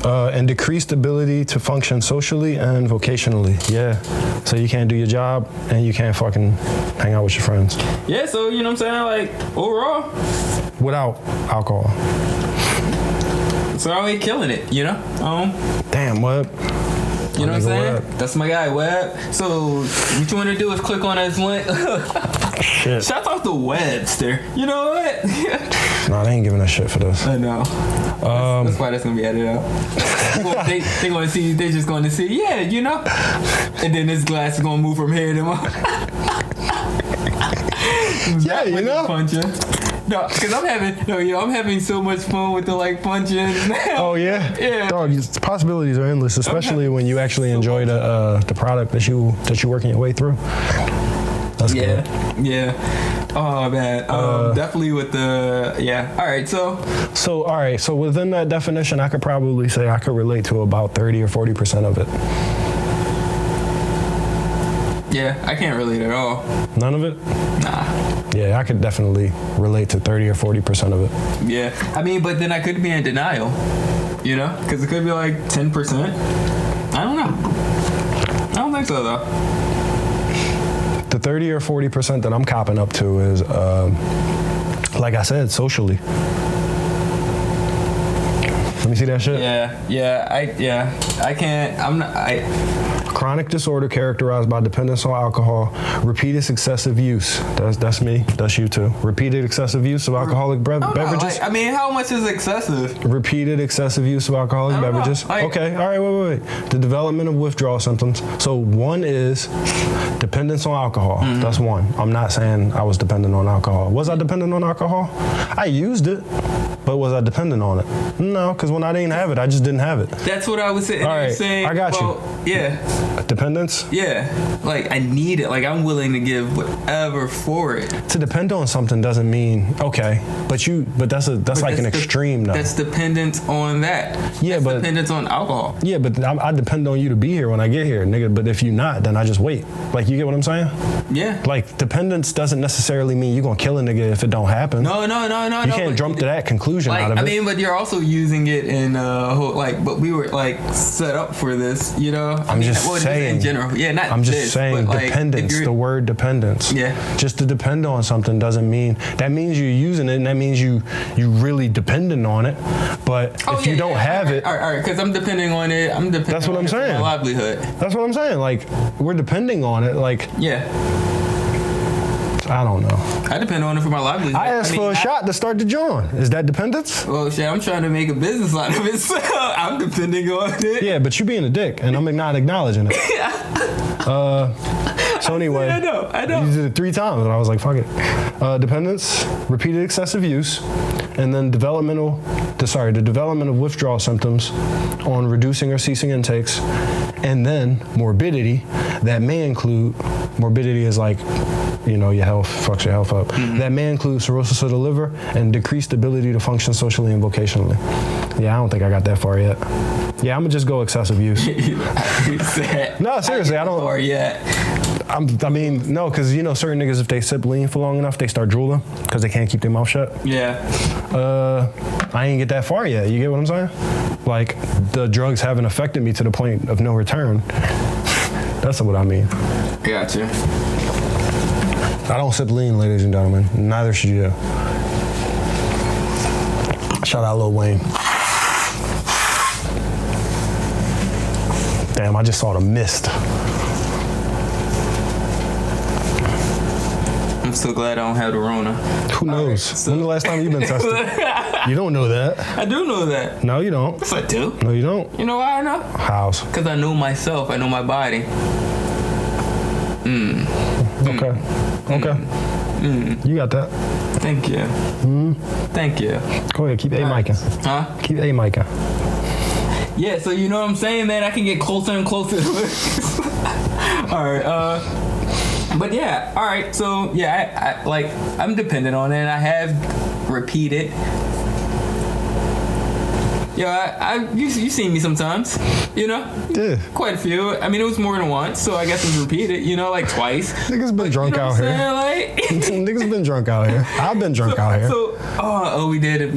And decreased ability to function socially and vocationally. Yeah. So you can't do your job and you can't fucking hang out with your friends. Yeah, so you know what I'm saying? Like, overall. Without alcohol. So always killing it, Damn, Web. You know what I'm saying? Web. That's my guy, Web. So what you want to do is click on this link. Shit. Shout out to Webster. You know what? Nah, they ain't giving a shit for this. I know. That's why that's gonna be edited out. they gonna see. They just gonna see. Yeah, And then this glass is gonna move from here to Yeah, punching. No, because I'm having so much fun with the punching. Oh yeah. Yeah. Dog, the possibilities are endless, especially when you actually enjoy the product that you're working your way through. That's good. Yeah. Oh man. Definitely with the All right. So within that definition, I could probably say I could relate to about 30 or 40% of it. Yeah, I can't relate at all. None of it? Nah. Yeah, I could definitely relate to 30 or 40% of it. Yeah. I mean, but then I could be in denial. Because it could be like 10%. I don't know. I don't think so though. The 30 or 40% that I'm copping up to is, like I said, socially. Let me see that shit. I can't. Chronic disorder characterized by dependence on alcohol, repeated excessive use. That's me. That's you too. Repeated excessive use of alcoholic beverages. How much is excessive? Repeated excessive use of alcoholic beverages. Okay. All right. Wait. The development of withdrawal symptoms. So one is dependence on alcohol. Mm-hmm. That's one. I'm not saying I was dependent on alcohol. Was I dependent on alcohol? I used it. But was I dependent on it? No, because when I didn't have it, I just didn't have it. That's what I was saying. All right, I got you. Yeah. Dependence? Yeah, like I need it. Like I'm willing to give whatever for it. To depend on something doesn't mean okay, but that's like an extreme though. That's dependence on that. Yeah, that's but dependence on alcohol. Yeah, but I depend on you to be here when I get here, nigga. But if you're not, then I just wait. Like, you get what I'm saying? Yeah. Like, dependence doesn't necessarily mean you're gonna kill a nigga if it don't happen. No. You can't jump to that conclusion like, out of it. I mean, but you're also using it in but we were like set up for this, you know. I'm just saying. In general, yeah, not. I'm just this, saying but, like, dependence. The word dependence. Yeah. Just to depend on something doesn't mean that means you're using it, and that means you really dependent on it. But if you don't have it, all right, because I'm depending on it. I'm depending. That's what I'm saying. For my livelihood. That's what I'm saying. Like, we're depending on it. Like, yeah. I don't know. I depend on it for my livelihood. I asked for a shot to start the joint. Is that dependence? Well, shit, I'm trying to make a business out of it, so I'm depending on it. Yeah, but you being a dick, and I'm not acknowledging it. So anyway, I know. You did it 3 times, and I was like, fuck it. Dependence, repeated excessive use, and then the development of withdrawal symptoms on reducing or ceasing intakes, and then morbidity that may include, morbidity is like, you know, your health fucks your health up. Mm-hmm. That may include cirrhosis of the liver and decreased ability to function socially and vocationally. Yeah, I don't think I got that far yet. Yeah, I'm gonna just go excessive use. No, seriously, I don't. Far yet. I mean, no, because you know, certain niggas, if they sip lean for long enough, they start drooling because they can't keep their mouth shut. Yeah. I ain't get that far yet. You get what I'm saying? Like, the drugs haven't affected me to the point of no return. That's what I mean. Gotcha. I don't sip lean, ladies and gentlemen. Neither should you. Shout out Lil Wayne. Damn, I just saw the mist. I'm so glad I don't have the Rona. Who knows? When the last time you've been tested? You don't know that. I do know that. No, you don't. Yes, I do. No, you don't. You know why I know? How's? Because I know myself. I know my body. Okay. You got that. Thank you. Thank you. Go ahead, keep A-micing. Huh? Keep A-micing. Yeah, so you know what I'm saying, man? I can get closer and closer to it. All right, but yeah, all right, so yeah, I'm dependent on it, and I have repeated. Yeah, you seen me sometimes, you know? Yeah. Quite a few. I mean, it was more than once, so I guess it's repeated, you know, like twice. Niggas been drunk out here. Niggas been drunk out here. I've been drunk out here. So, we did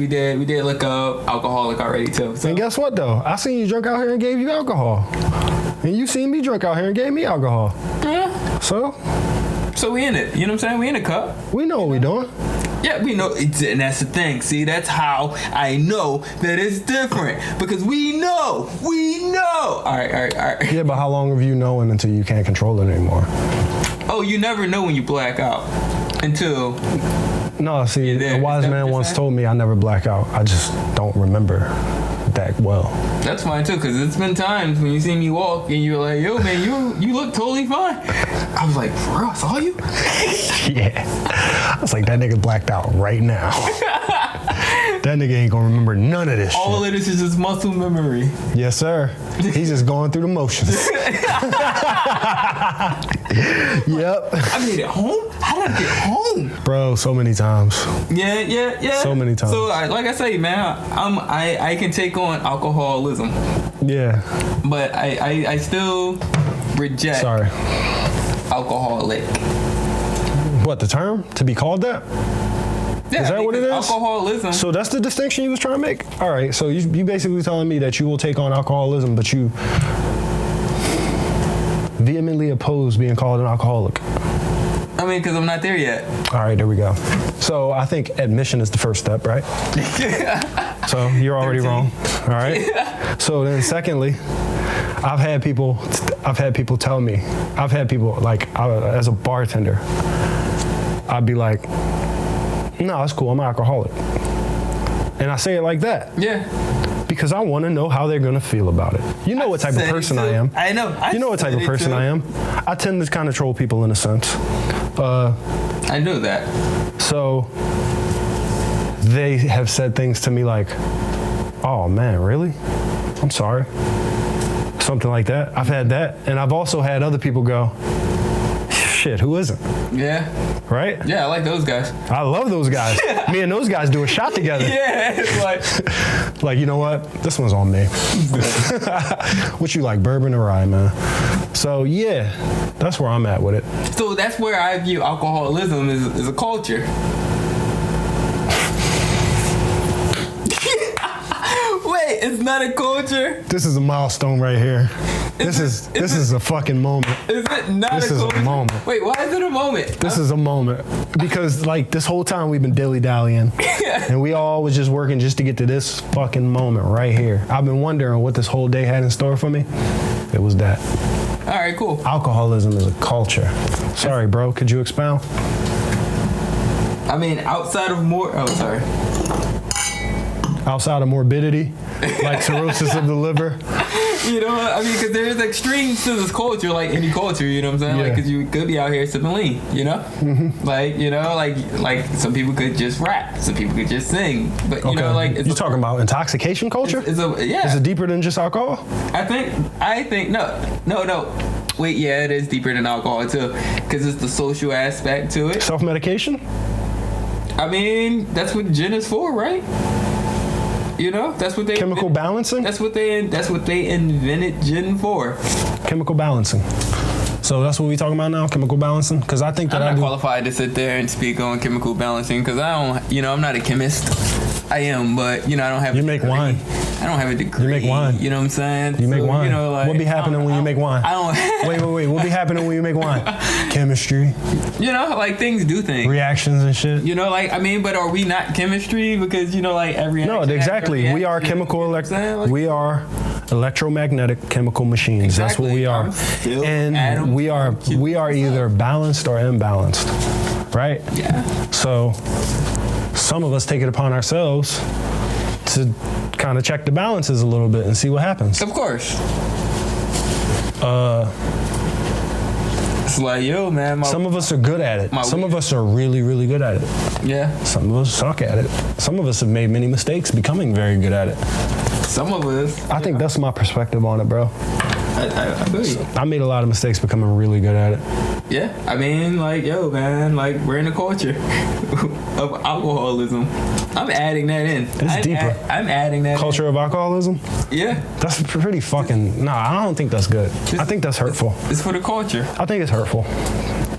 look up alcoholic already too. So. And guess what though? I seen you drunk out here and gave you alcohol. And you seen me drunk out here and gave me alcohol. Yeah. So we in it. You know what I'm saying? We in a cup. We know what we doing. Yeah, we know, and that's the thing. See, that's how I know that it's different, because we know. All right. Yeah, but how long have you known until you can't control it anymore? Oh, you never know when you black out until. No, see, a wise man once told me I never black out. I just don't remember that well. That's fine too, because it's been times when you see me walk and you're like, yo, man, you look totally fine. I was like, for real, I saw you? Yeah. I was like, that nigga blacked out right now. That nigga ain't gonna remember none of this shit. All of this is just muscle memory. Yes, sir. He's just going through the motions. Yep. I made it home? How did I get home? Bro, so many times. Yeah. So many times. So, like I say, man, I can take on alcoholism. Yeah. But I still reject alcoholic. What, the term? To be called that? Yeah, is that what it is? Alcoholism. So that's the distinction you was trying to make? All right, so you basically telling me that you will take on alcoholism, but you vehemently oppose being called an alcoholic. I mean, because I'm not there yet. All right, there we go. So I think admission is the first step, right? So you're already 13. Wrong. All right. So then secondly, I've had people tell me, like, as a bartender, I'd be like, no, it's cool, I'm an alcoholic. And I say it like that. Yeah. Because I want to know how they're going to feel about it. You know what type of person I am. I know. You know what type of person I am. I tend to kind of troll people in a sense. I knew that. So they have said things to me like, oh man, really? I'm sorry. Something like that. I've had that. And I've also had other people go, shit, who isn't? Yeah. Right? Yeah, I like those guys. I love those guys. Me and those guys do a shot together. Yeah, it's Like, you know what? This one's on me. What you like, bourbon or rye, man? So, yeah, that's where I'm at with it. So that's where I view alcoholism as a culture. Wait, it's not a culture? This is a milestone right here. This is a fucking moment. Is it not This a is culture? a moment. Wait, why is it a moment? This is a moment. Because, like, this whole time we've been dilly-dallying. And we all was just working just to get to this fucking moment right here. I've been wondering what this whole day had in store for me. It was that. All right, cool. Alcoholism is a culture. Sorry, bro. Could you expound? I mean, outside of Outside of morbidity, like cirrhosis of the liver. You know what? I mean, because there's extremes to this culture, like any culture, you know what I'm saying? Yeah. Like, because you could be out here sipping lean, you know? Mm-hmm. Like, you know, like some people could just rap, some people could just sing, but you know, like you talking about intoxication culture? Is it deeper than just alcohol? I think no. Wait, yeah, it is deeper than alcohol too, because it's the social aspect to it. Self-medication? I mean, that's what gin is for, right? You know, that's what they chemical balancing. That's what they invented gin for. Chemical balancing. So that's what we talking about now, chemical balancing. Because I think that I'm not qualified to sit there and speak on chemical balancing because I don't. You know, I'm not a chemist. I am, but you know, I don't have. You make wine. I don't have a degree. You make wine. You know what I'm saying? You make wine. You know, like, what be happening when you make wine? I don't. Wait. What be happening when you make wine? Chemistry. You know, like things do things. Reactions and shit. You know, like I mean, but are we not chemistry? Because you know, like every no, exactly. We are chemical. We are electromagnetic chemical machines. Exactly. That's what we are, and we are either balanced or imbalanced, right? Yeah. So some of us take it upon ourselves to kind of check the balances a little bit and see what happens. Of course. It's like, yo, man. Some of us are good at it. Some of us are really, really good at it. Yeah. Some of us suck at it. Some of us have made many mistakes becoming very good at it. Some of us. I think that's my perspective on it, bro. I feel you. I made a lot of mistakes becoming really good at it. Yeah, I mean, like, yo, man, like, we're in a culture of alcoholism. I'm adding that in. It's deeper. I'm adding that culture of alcoholism? Yeah. That's pretty fucking, I don't think that's good. I think that's hurtful. It's for the culture. I think it's hurtful.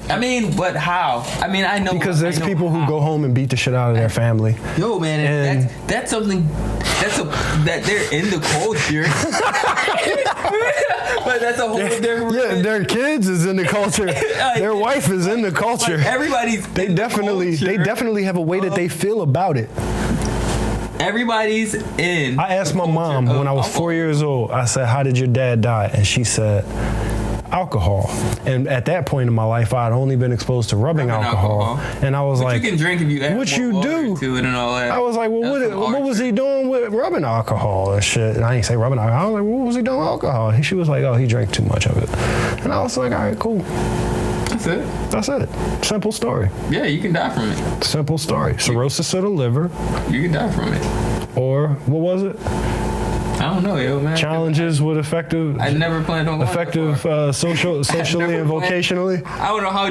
I mean, but how? I mean, I know. Because there's people who go home and beat the shit out of their family. Yo, man, and that's something, that they're in the culture. But that's a whole different. Yeah, their kids is in the culture. Their wife is in the culture. Like everybody's. They definitely have a way that they feel about it. Everybody's in. I asked my mom when I was 4 years old. I said, "How did your dad die?" And she said, alcohol. And at that point in my life, I'd only been exposed to rubbing alcohol. And I was like, you can drink if you add what you do to it and all that. I was like, well, what was he doing with rubbing alcohol and shit? And I didn't say rubbing alcohol. I was like, what was he doing with alcohol? And she was like, oh, he drank too much of it. And I was like, all right, cool. That's it. Simple story. Yeah, you can die from it. Simple story. Cirrhosis of the liver. You can die from it. Or what was it? I don't know, yo, man. Challenges with effective. I never planned on effective socially and vocationally. I don't know how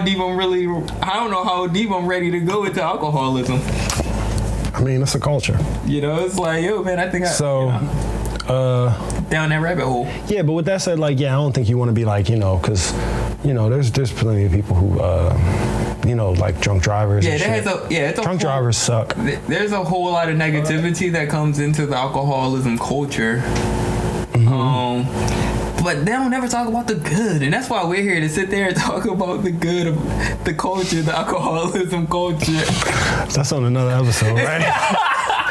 deep I'm ready to go into alcoholism. I mean, it's a culture. You know, it's like, yo, man, I think down that rabbit hole. Yeah, but with that said, like, yeah, I don't think you want to be like, because, there's plenty of people who, like drunk drivers. Yeah, drunk drivers suck. There's a whole lot of negativity that comes into the alcoholism culture. Mm-hmm. But they don't ever talk about the good, and that's why we're here to sit there and talk about the good of the culture, the alcoholism culture. That's on another episode, right?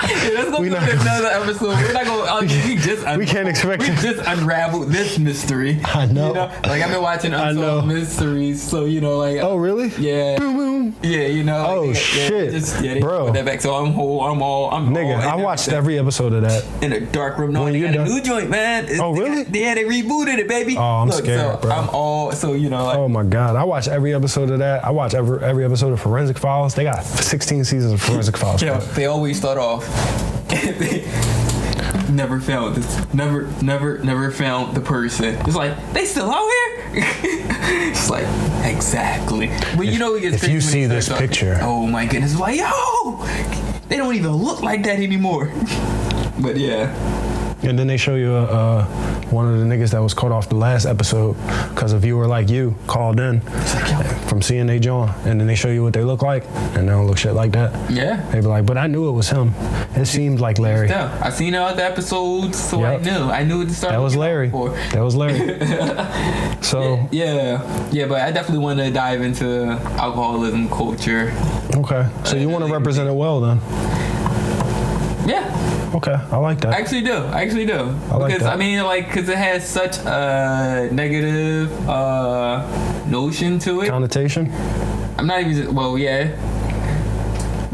Yeah, let's go to another episode. We're not going. We can't expect. We just unraveled this mystery. I know. Like I've been watching Unsolved Mysteries, so like. Oh really? Yeah. Boom boom. Yeah, Oh shit, bro. That back. So I'm nigga, I watched every episode of that. In a dark room. No, they got a new joint, man. Really? They rebooted it, baby. Oh, I'm scared, bro. I'm all like. Oh my god, I watch every episode of that. I watch every episode of Forensic Files. They got 16 seasons of Forensic Files. Yeah, they always start off. never found this. Never found the person. It's like, they still out here? It's like, exactly. But you know, he gets if you see this picture. Oh my goodness. It's like, yo, they don't even look like that anymore. But yeah. And then they show you one of the niggas that was caught off the last episode because a viewer like you called in from seeing they John, and then they show you what they look like, and they don't look shit like that. Yeah. They be like, but I knew it was him. It seemed like Larry. Yeah, I seen all the episodes, so Yep. I knew it to start. That was Larry. That was Larry. So yeah, but I definitely want to dive into alcoholism culture. okay, so you want to represent it well then? Yeah. Okay, I like that. I actually do. I like Because that. I mean, like, because it has such a negative notion to it. Connotation. I'm not even. Well, yeah.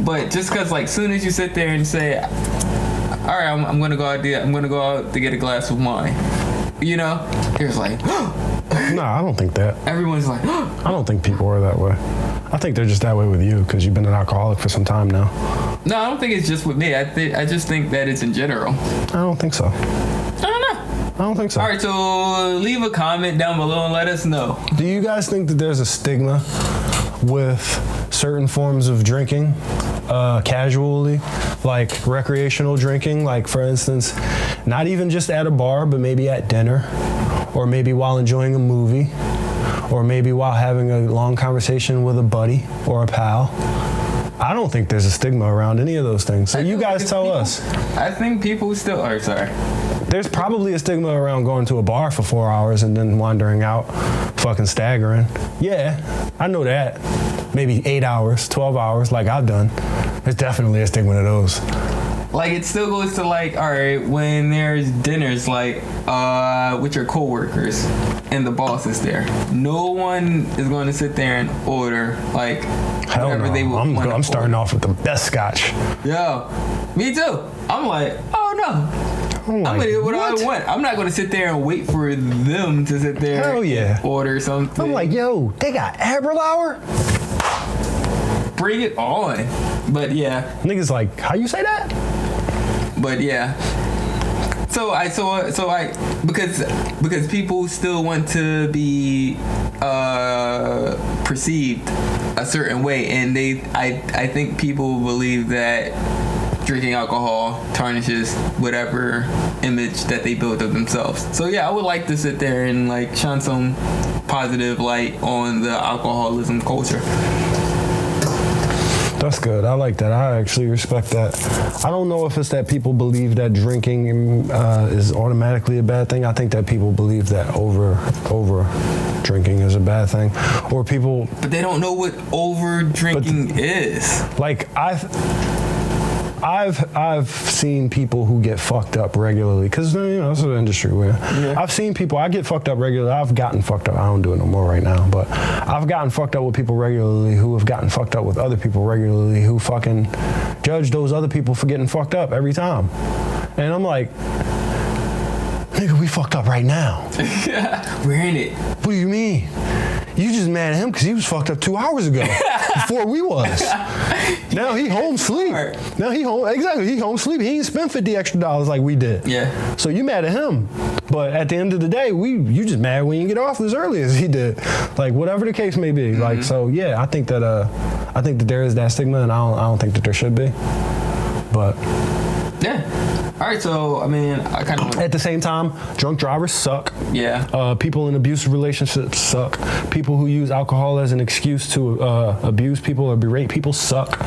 But just because, like, soon as you sit there and say, "All right, I'm gonna go out there. I'm gonna go out to get a glass of wine," you know, there's like, Nah, I don't think that. everyone's like, I don't think people are that way. I think they're just that way with you because you've been an alcoholic for some time now. no, I don't think it's just with me. I just think that it's in general. I don't think so. I don't know. I don't think so. All right, so leave a comment down below and let us know. Do you guys think that there's a stigma with certain forms of drinking casually, like recreational drinking, like for instance, not even just at a bar, but maybe at dinner, or maybe while enjoying a movie, or maybe while having a long conversation with a buddy or a pal? I don't think there's a stigma around any of those things. So you guys tell us. I think people still are, sorry. There's probably a stigma around going to a bar for 4 hours and then wandering out, fucking staggering. Yeah, I know that. Maybe 8 hours, 12 hours, like I've done. There's definitely a stigma to those. Like, it still goes to, like, all right, when there's dinners, like, with your coworkers and the boss is there, no one is going to sit there and order, like, Hell whatever no. they would want to I'm starting order. off with the best scotch. Yo, me too. I'm like, oh no. I'm gonna do what I want. I'm not gonna sit there and wait for them to sit there Hell yeah. and order something. I'm like, yo, they got Aberlour? bring it on. But yeah. Niggas like, how you say that? But yeah. So I because people still want to be perceived a certain way, and I think people believe that drinking alcohol tarnishes whatever image that they build of themselves. So yeah, I would like to sit there and like shine some positive light on the alcoholism culture. That's good. I like that. I actually respect that. I don't know if it's that people believe that drinking is automatically a bad thing. I think that people believe that over drinking is a bad thing, or people. But they don't know what over drinking is. Like I've seen people who get fucked up regularly because that's an industry where I've seen people. I get fucked up regularly. I've gotten fucked up. I don't do it no more right now, but I've gotten fucked up with people regularly who have gotten fucked up with other people regularly who fucking judge those other people for getting fucked up every time. And I'm like, nigga, we fucked up right now. We're in it. What do you mean? You just mad at him because he was fucked up 2 hours ago before we was. Now he home sleep. Now he home sleep. He ain't spent $50 extra like we did. Yeah. So you mad at him, but at the end of the day, you just mad when you get off as early as he did. Like whatever the case may be. Mm-hmm. Like so, yeah. I think that there is that stigma, and I don't think that there should be. But yeah. All right, so I mean, I kind of at the same time, drunk drivers suck. Yeah. People in abusive relationships suck. People who use alcohol as an excuse to abuse people or berate people suck.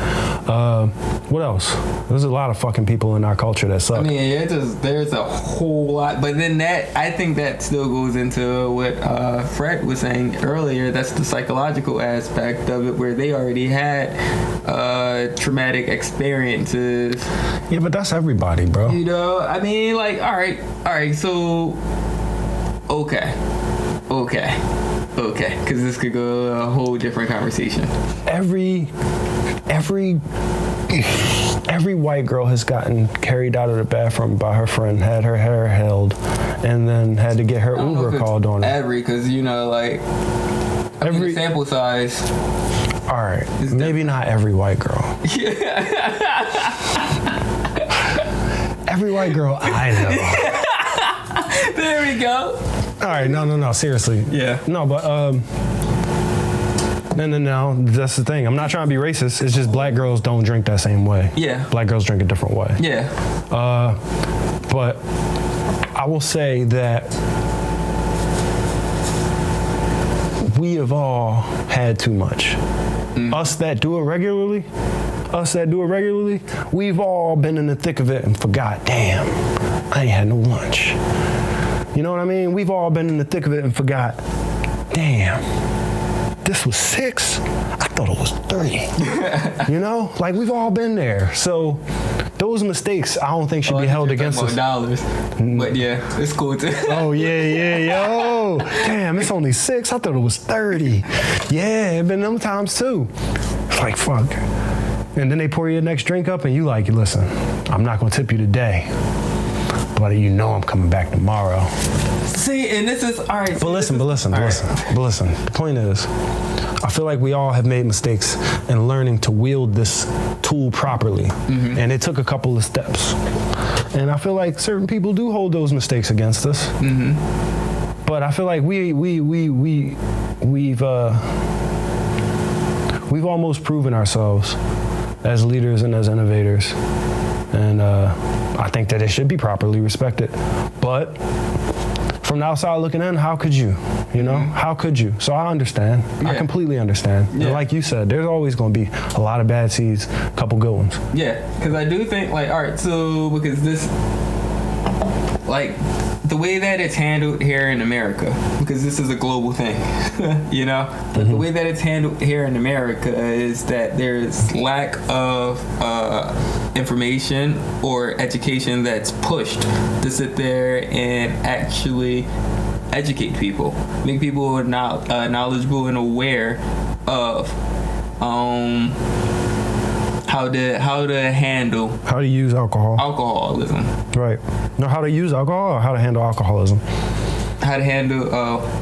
What else? There's a lot of fucking people in our culture that suck. I mean, there's a whole lot, but then I think that still goes into what Fred was saying earlier. That's the psychological aspect of it, where they already had traumatic experiences. Yeah, but that's everybody, bro. You know, I mean, like, all right, so, okay, because this could go a whole different conversation. Every white girl has gotten carried out of the bathroom by her friend, had her hair held, and then had to get her Uber called on her. Because, you know, like, the sample size. All right, maybe not every white girl. Every white girl I know. There we go. All right, no, seriously. Yeah. No, but no, that's the thing. I'm not trying to be racist. It's just black girls don't drink that same way. Yeah. Black girls drink a different way. Yeah. But I will say that we have all had too much. Us that do it regularly, we've all been in the thick of it and forgot, damn, I ain't had no lunch. You know what I mean? We've all been in the thick of it and forgot, damn, this was 6? I thought it was 3. You know? Like, we've all been there. So those mistakes, I don't think should be held against us. $dollars. But yeah, it's cool too. Oh, yo. Damn, it's only 6. I thought it was 30. Yeah, it been them times too. It's like, fuck. And then they pour your next drink up and you like, listen, I'm not gonna tip you today, but you know I'm coming back tomorrow. See, and this is, all right. But listen. The point is, I feel like we all have made mistakes in learning to wield this tool properly. And it took a couple of steps. And I feel like certain people do hold those mistakes against us. But I feel like we've almost proven ourselves as leaders and as innovators. And I think that it should be properly respected. But from the outside looking in, how could you? You know, how could you? So I understand. Yeah. I completely understand. Yeah. And like you said, there's always going to be a lot of bad seeds, a couple good ones. Yeah, because I do think, like, all right, so because this, like, the way that it's handled here in America, because this is a global thing, you know, but the way that it's handled here in America is that there's lack of information or education that's pushed to sit there and actually educate people, make people knowledgeable and aware of how to handle How to use alcoholism. Right. No, how to use alcohol or how to handle alcoholism? How to handle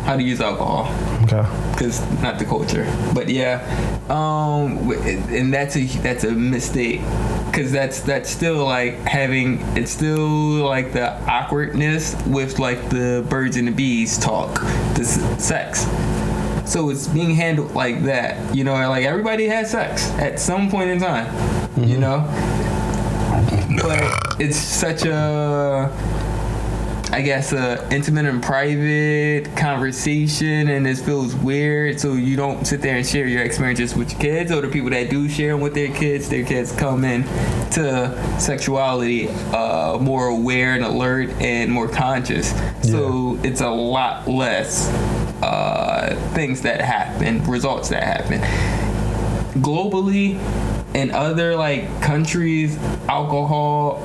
how to use alcohol. Okay. Because not the culture, but yeah, and that's a mistake, because that's still like it's still like the awkwardness with like the birds and the bees talk, the sex. So it's being handled like that, you know, like everybody has sex at some point in time, you know, but it's such a, I guess, a intimate and private conversation, and it feels weird, so you don't sit there and share your experiences with your kids, or the people that do share them with their kids come in to sexuality more aware and alert and more conscious. So it's a lot less things that happen, results that happen. Globally, in other like countries, alcohol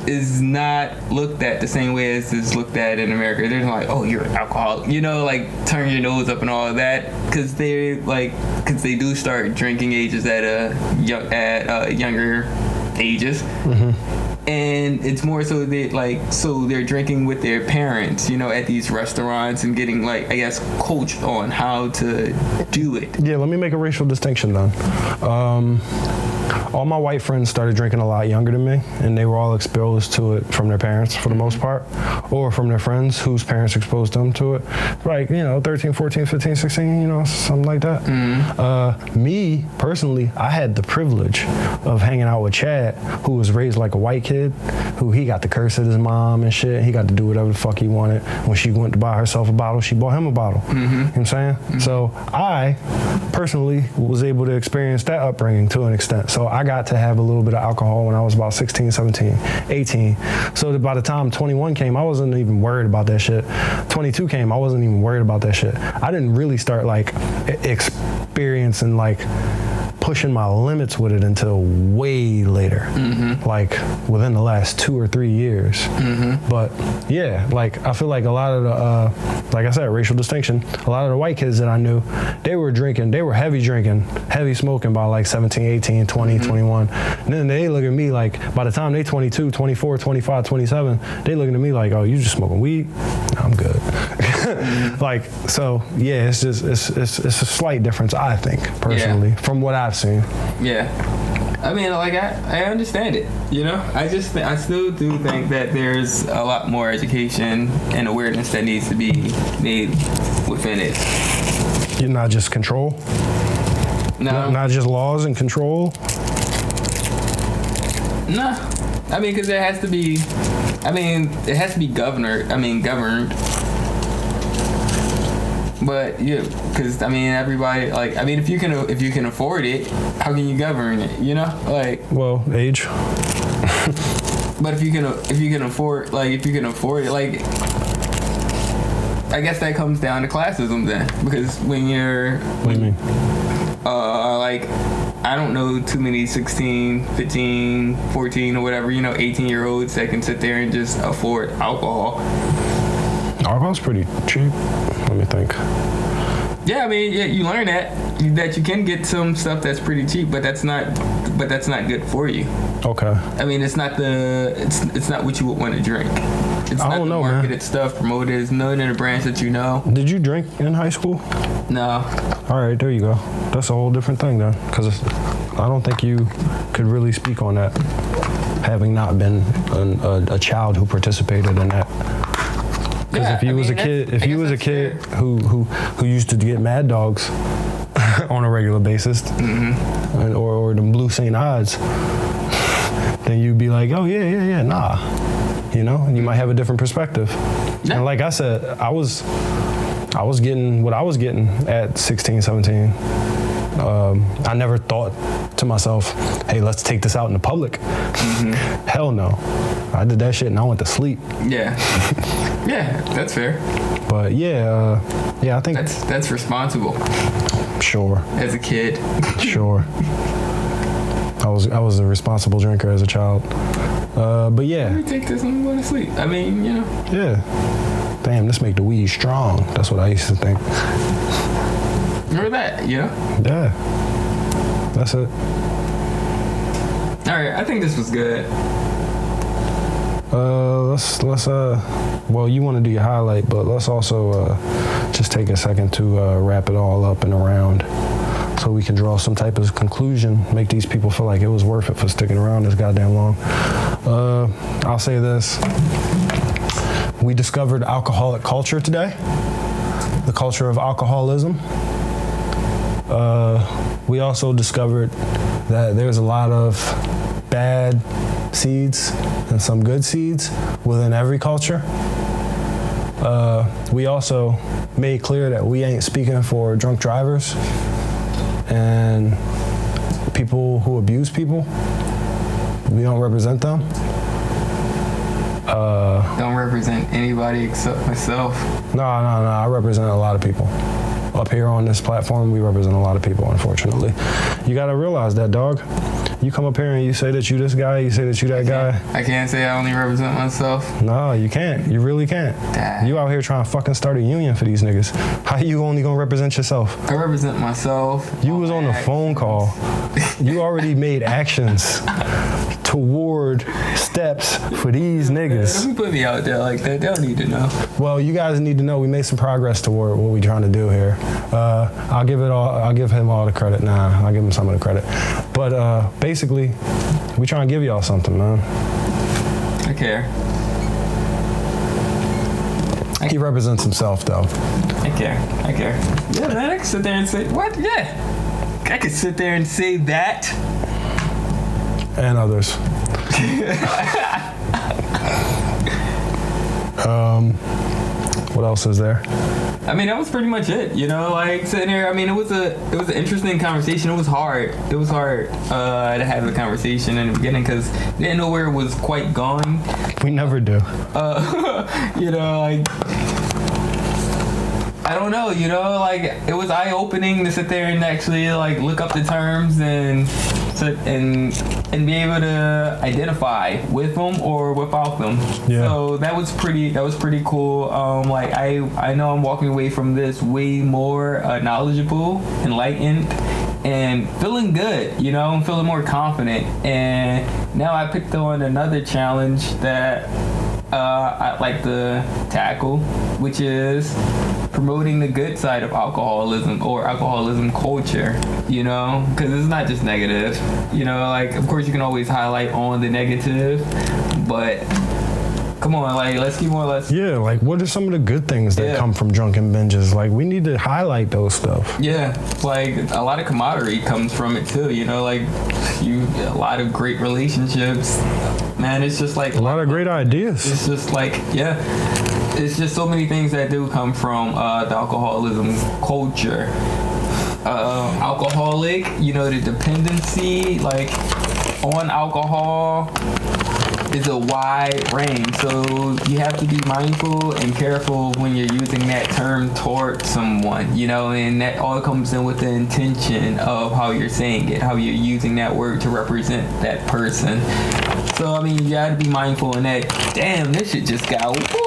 is not looked at the same way as it's looked at in America. They're like, oh, you're an alcoholic, you know, like turn your nose up and all of that, because they do start drinking ages at younger ages. And it's more so that they're drinking with their parents, you know, at these restaurants, and getting, like, I guess, coached on how to do it. Yeah, let me make a racial distinction then. All my white friends started drinking a lot younger than me, and they were all exposed to it from their parents for the most part, or from their friends whose parents exposed them to it. Like, you know, 13, 14, 15, 16, you know, something like that. Me, personally, I had the privilege of hanging out with Chad, who was raised like a white kid, who he got to curse at his mom and shit. He got to do whatever the fuck he wanted. When she went to buy herself a bottle, she bought him a bottle. You know what I'm saying? So I personally was able to experience that upbringing to an extent. So I got to have a little bit of alcohol when I was about 16, 17, 18. So that by the time 21 came, I wasn't even worried about that shit. 22 came, I wasn't even worried about that shit. I didn't really start like experiencing like pushing my limits with it until way later, like within the last 2 or 3 years. But yeah, like I feel like a lot of the, like I said, racial distinction, a lot of the white kids that I knew, they were heavy drinking, heavy smoking by like 17, 18, 20, 21. And then they look at me like, by the time they 22, 24, 25, 27, they looking at me like, oh, you just smoking weed? No, I'm good. Like, so yeah, it's just, it's a slight difference, I think, personally, from what I've seen. Yeah. I mean, like I understand it. You know, I still do think that there's a lot more education and awareness that needs to be made within it. You're not just control. No, Not just laws and control. no. I mean, because there has to be. I mean, it has to be governed. But yeah, because I mean, everybody like. I mean, if you can afford it, how can you govern it? You know, like. Well, age. But if you can afford it, like. I guess that comes down to classism then, because when you're. What do you mean? Like, I don't know too many 16, 15, 14 or whatever, 18-year-olds that can sit there and just afford alcohol. Alcohol's pretty cheap. Let me think. Yeah, I mean, you learn that you can get some stuff that's pretty cheap, but that's not good for you. Okay. I mean, it's not what you would want to drink. It's I not don't the know, marketed man. stuff, promoted. It's none of the brands that you know. Did you drink in high school? No. All right, there you go. That's a whole different thing then, because I don't think you could really speak on that, having not been a child who participated in that. Because if you was a kid who used to get Mad Dogs on a regular basis, or the Blue St. Ides, then you'd be like, oh yeah, nah, and you might have a different perspective. Yeah. And like I said, I was getting what I was getting at 16, 17. I never thought to myself, hey, let's take this out in the public. Hell no. I did that shit and I went to sleep. Yeah. Yeah, that's fair. But yeah, I think that's responsible. Sure. As a kid. Sure. I was a responsible drinker as a child. But yeah. Let me take this and go to sleep. I mean, Yeah. Damn, this make the weed strong. That's what I used to think. Remember that, Yeah. That's it. All right, I think this was good. Let's well, you want to do your highlight, but let's also just take a second to wrap it all up and around, so we can draw some type of conclusion, make these people feel like it was worth it for sticking around this goddamn long. I'll say this. We discovered alcoholic culture today, the culture of alcoholism. We also discovered that there's a lot of bad seeds and some good seeds within every culture. We also made clear that we ain't speaking for drunk drivers and people who abuse people. We don't represent them. Don't represent anybody except myself. No, I represent a lot of people. Up here on this platform, we represent a lot of people, unfortunately. You gotta realize that, dog. You come up here and you say that you this guy, you say that you that guy. I can't say I only represent myself. No, you can't. You really can't. Dad. You out here trying to fucking start a union for these niggas. How you only gonna represent yourself? I represent myself. You was on the phone call. You already made actions toward steps for these niggas. Don't put me out there like that. They don't need to know. Well, you guys need to know we made some progress toward what we're trying to do here. I'll give him all the credit. Nah, I'll give him some of the credit. But basically, we trying to give y'all something, man. I care. He represents himself, though. I care. Yeah, man, I can sit there and say, what? Yeah. I could sit there and say that. And others. What else is there? I mean, that was pretty much it. Like sitting there. I mean, it was an interesting conversation. It was hard. To have the conversation in the beginning because didn't know where it was quite going. We never do. Like I don't know. Like it was eye opening to sit there and actually like look up the terms and be able to identify with them or without them. Yeah. So that was pretty cool. Like I know I'm walking away from this way more knowledgeable, enlightened, and feeling good. I'm feeling more confident. And now I picked on another challenge that I'd like to tackle, which is promoting the good side of alcoholism or alcoholism culture, you know, because it's not just negative, you know, like, of course you can always highlight on the negative, but come on, like, let's keep more or less. Yeah, like, what are some of the good things that come from drunken binges? Like, we need to highlight those stuff. Yeah, like, a lot of camaraderie comes from it too, you know, like, a lot of great relationships, man, it's just like... A lot of great ideas. It's just like, yeah, it's just so many things that do come from the alcoholism culture. Alcoholic, you know, the dependency, like, on alcohol is a wide range, so you have to be mindful and careful when you're using that term toward someone, you know, and that all comes in with the intention of how you're saying it, how you're using that word to represent that person. So I mean, you gotta be mindful in that. Damn, this shit just got woo.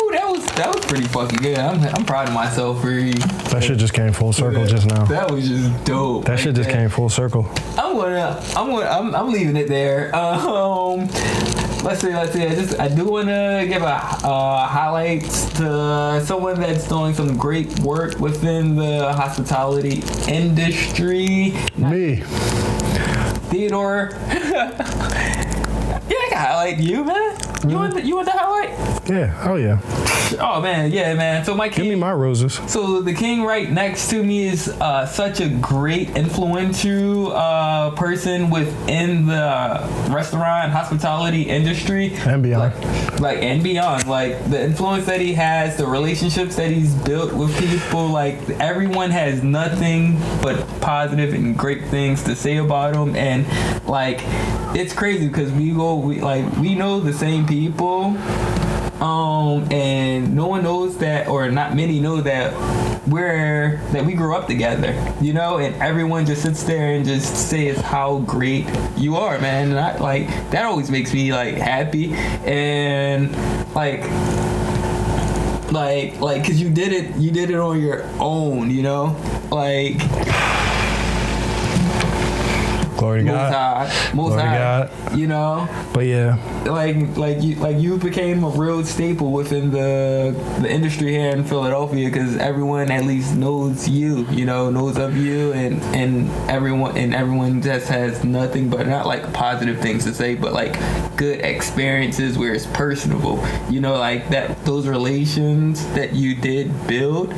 That was pretty fucking good. I'm proud of myself for you. That shit just came full circle just now. That was just dope. That shit just came full circle. I'm leaving it there. Let's see. I do want to give a highlight to someone that's doing some great work within the hospitality industry. Me. Theodore. Yeah, I can highlight you, man. You want the highlight? Yeah. Oh yeah. Oh man, yeah, man. So my king. Give me my roses. So the king right next to me is such a great influential person within the restaurant hospitality industry And beyond. Like and beyond. Like the influence that he has, the relationships that he's built with people. Like everyone has nothing but positive and great things to say about him, and like it's crazy because we know the same people. And no one knows that, or not many know that we grew up together, you know, and everyone just sits there and just says how great you are, man. And that always makes me like happy, and like cause you did it on your own, you know, like. Glory to God. Most Glory to high, God. you know. But yeah, like you became a real staple within the industry here in Philadelphia, because everyone at least knows you, you know, knows of you, and everyone just has nothing but not like positive things to say, but like good experiences where it's personable, you know, like that those relations that you did build.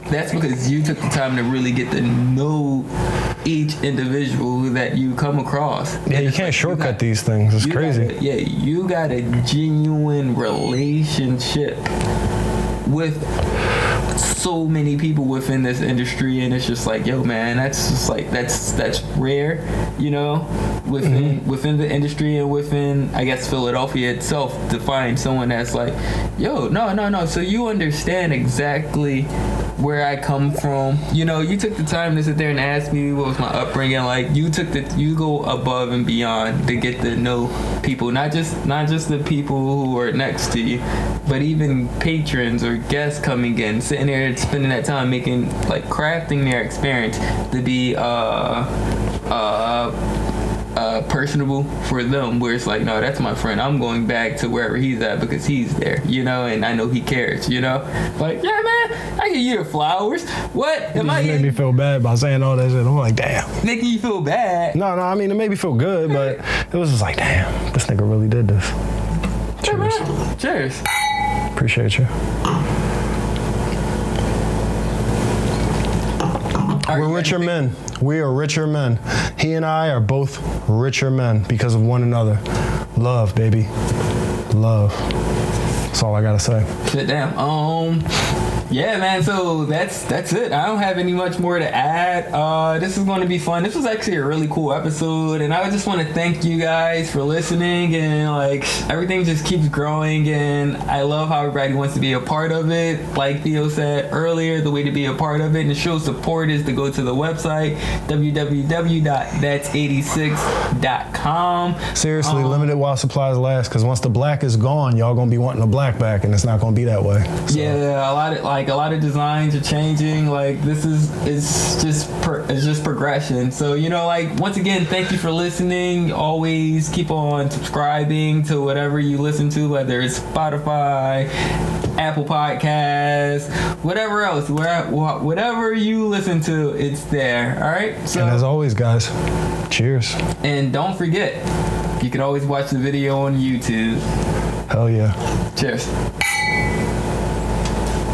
That's because you took the time to really get to know each individual that you come across. Yeah, you can't shortcut these things. It's crazy. You got a genuine relationship with so many people within this industry, and it's just like, yo, man, that's just like that's rare, you know, within the industry and within, I guess, Philadelphia itself, to find someone that's like, yo, no, so you understand exactly where I come from, you know, you took the time to sit there and ask me what was my upbringing like. You go above and beyond to get to know people, not just the people who are next to you, but even patrons or guests coming in, sitting there and spending that time making, like, crafting their experience to be personable for them, where it's like, no, that's my friend, I'm going back to wherever he's at because he's there, you know, and I know he cares, you know, like, yeah, man, I give you the flowers. What am I made me feel bad by saying all that shit. I'm like, damn. Making you feel bad? No, I mean, it made me feel good, but it was just like, damn, this nigga really did this. Cheers. Yeah, cheers. Appreciate you. We're richer men. We are richer men. He and I are both richer men because of one another. Love, baby. Love. That's all I gotta say. Shit, damn. Yeah, man, so that's it. I don't have any much more to add. This is going to be fun. This was actually a really cool episode, and I just want to thank you guys for listening, and like everything just keeps growing, and I love how everybody wants to be a part of it. Like Theo said earlier, the way to be a part of it and to show support is to go to the website www.that's86'd.com. Seriously, limited while supplies last, because once the black is gone, y'all gonna be wanting the black back, and it's not gonna be that way. So. Yeah, a lot of like a lot of designs are changing. Like this is it's just progression. So like once again, thank you for listening. Always keep on subscribing to whatever you listen to, whether it's Spotify, Apple Podcasts, whatever else, whatever you listen to, it's there. All right. So and as always, guys, cheers. And don't forget, you can always watch the video on YouTube. Hell yeah. Cheers.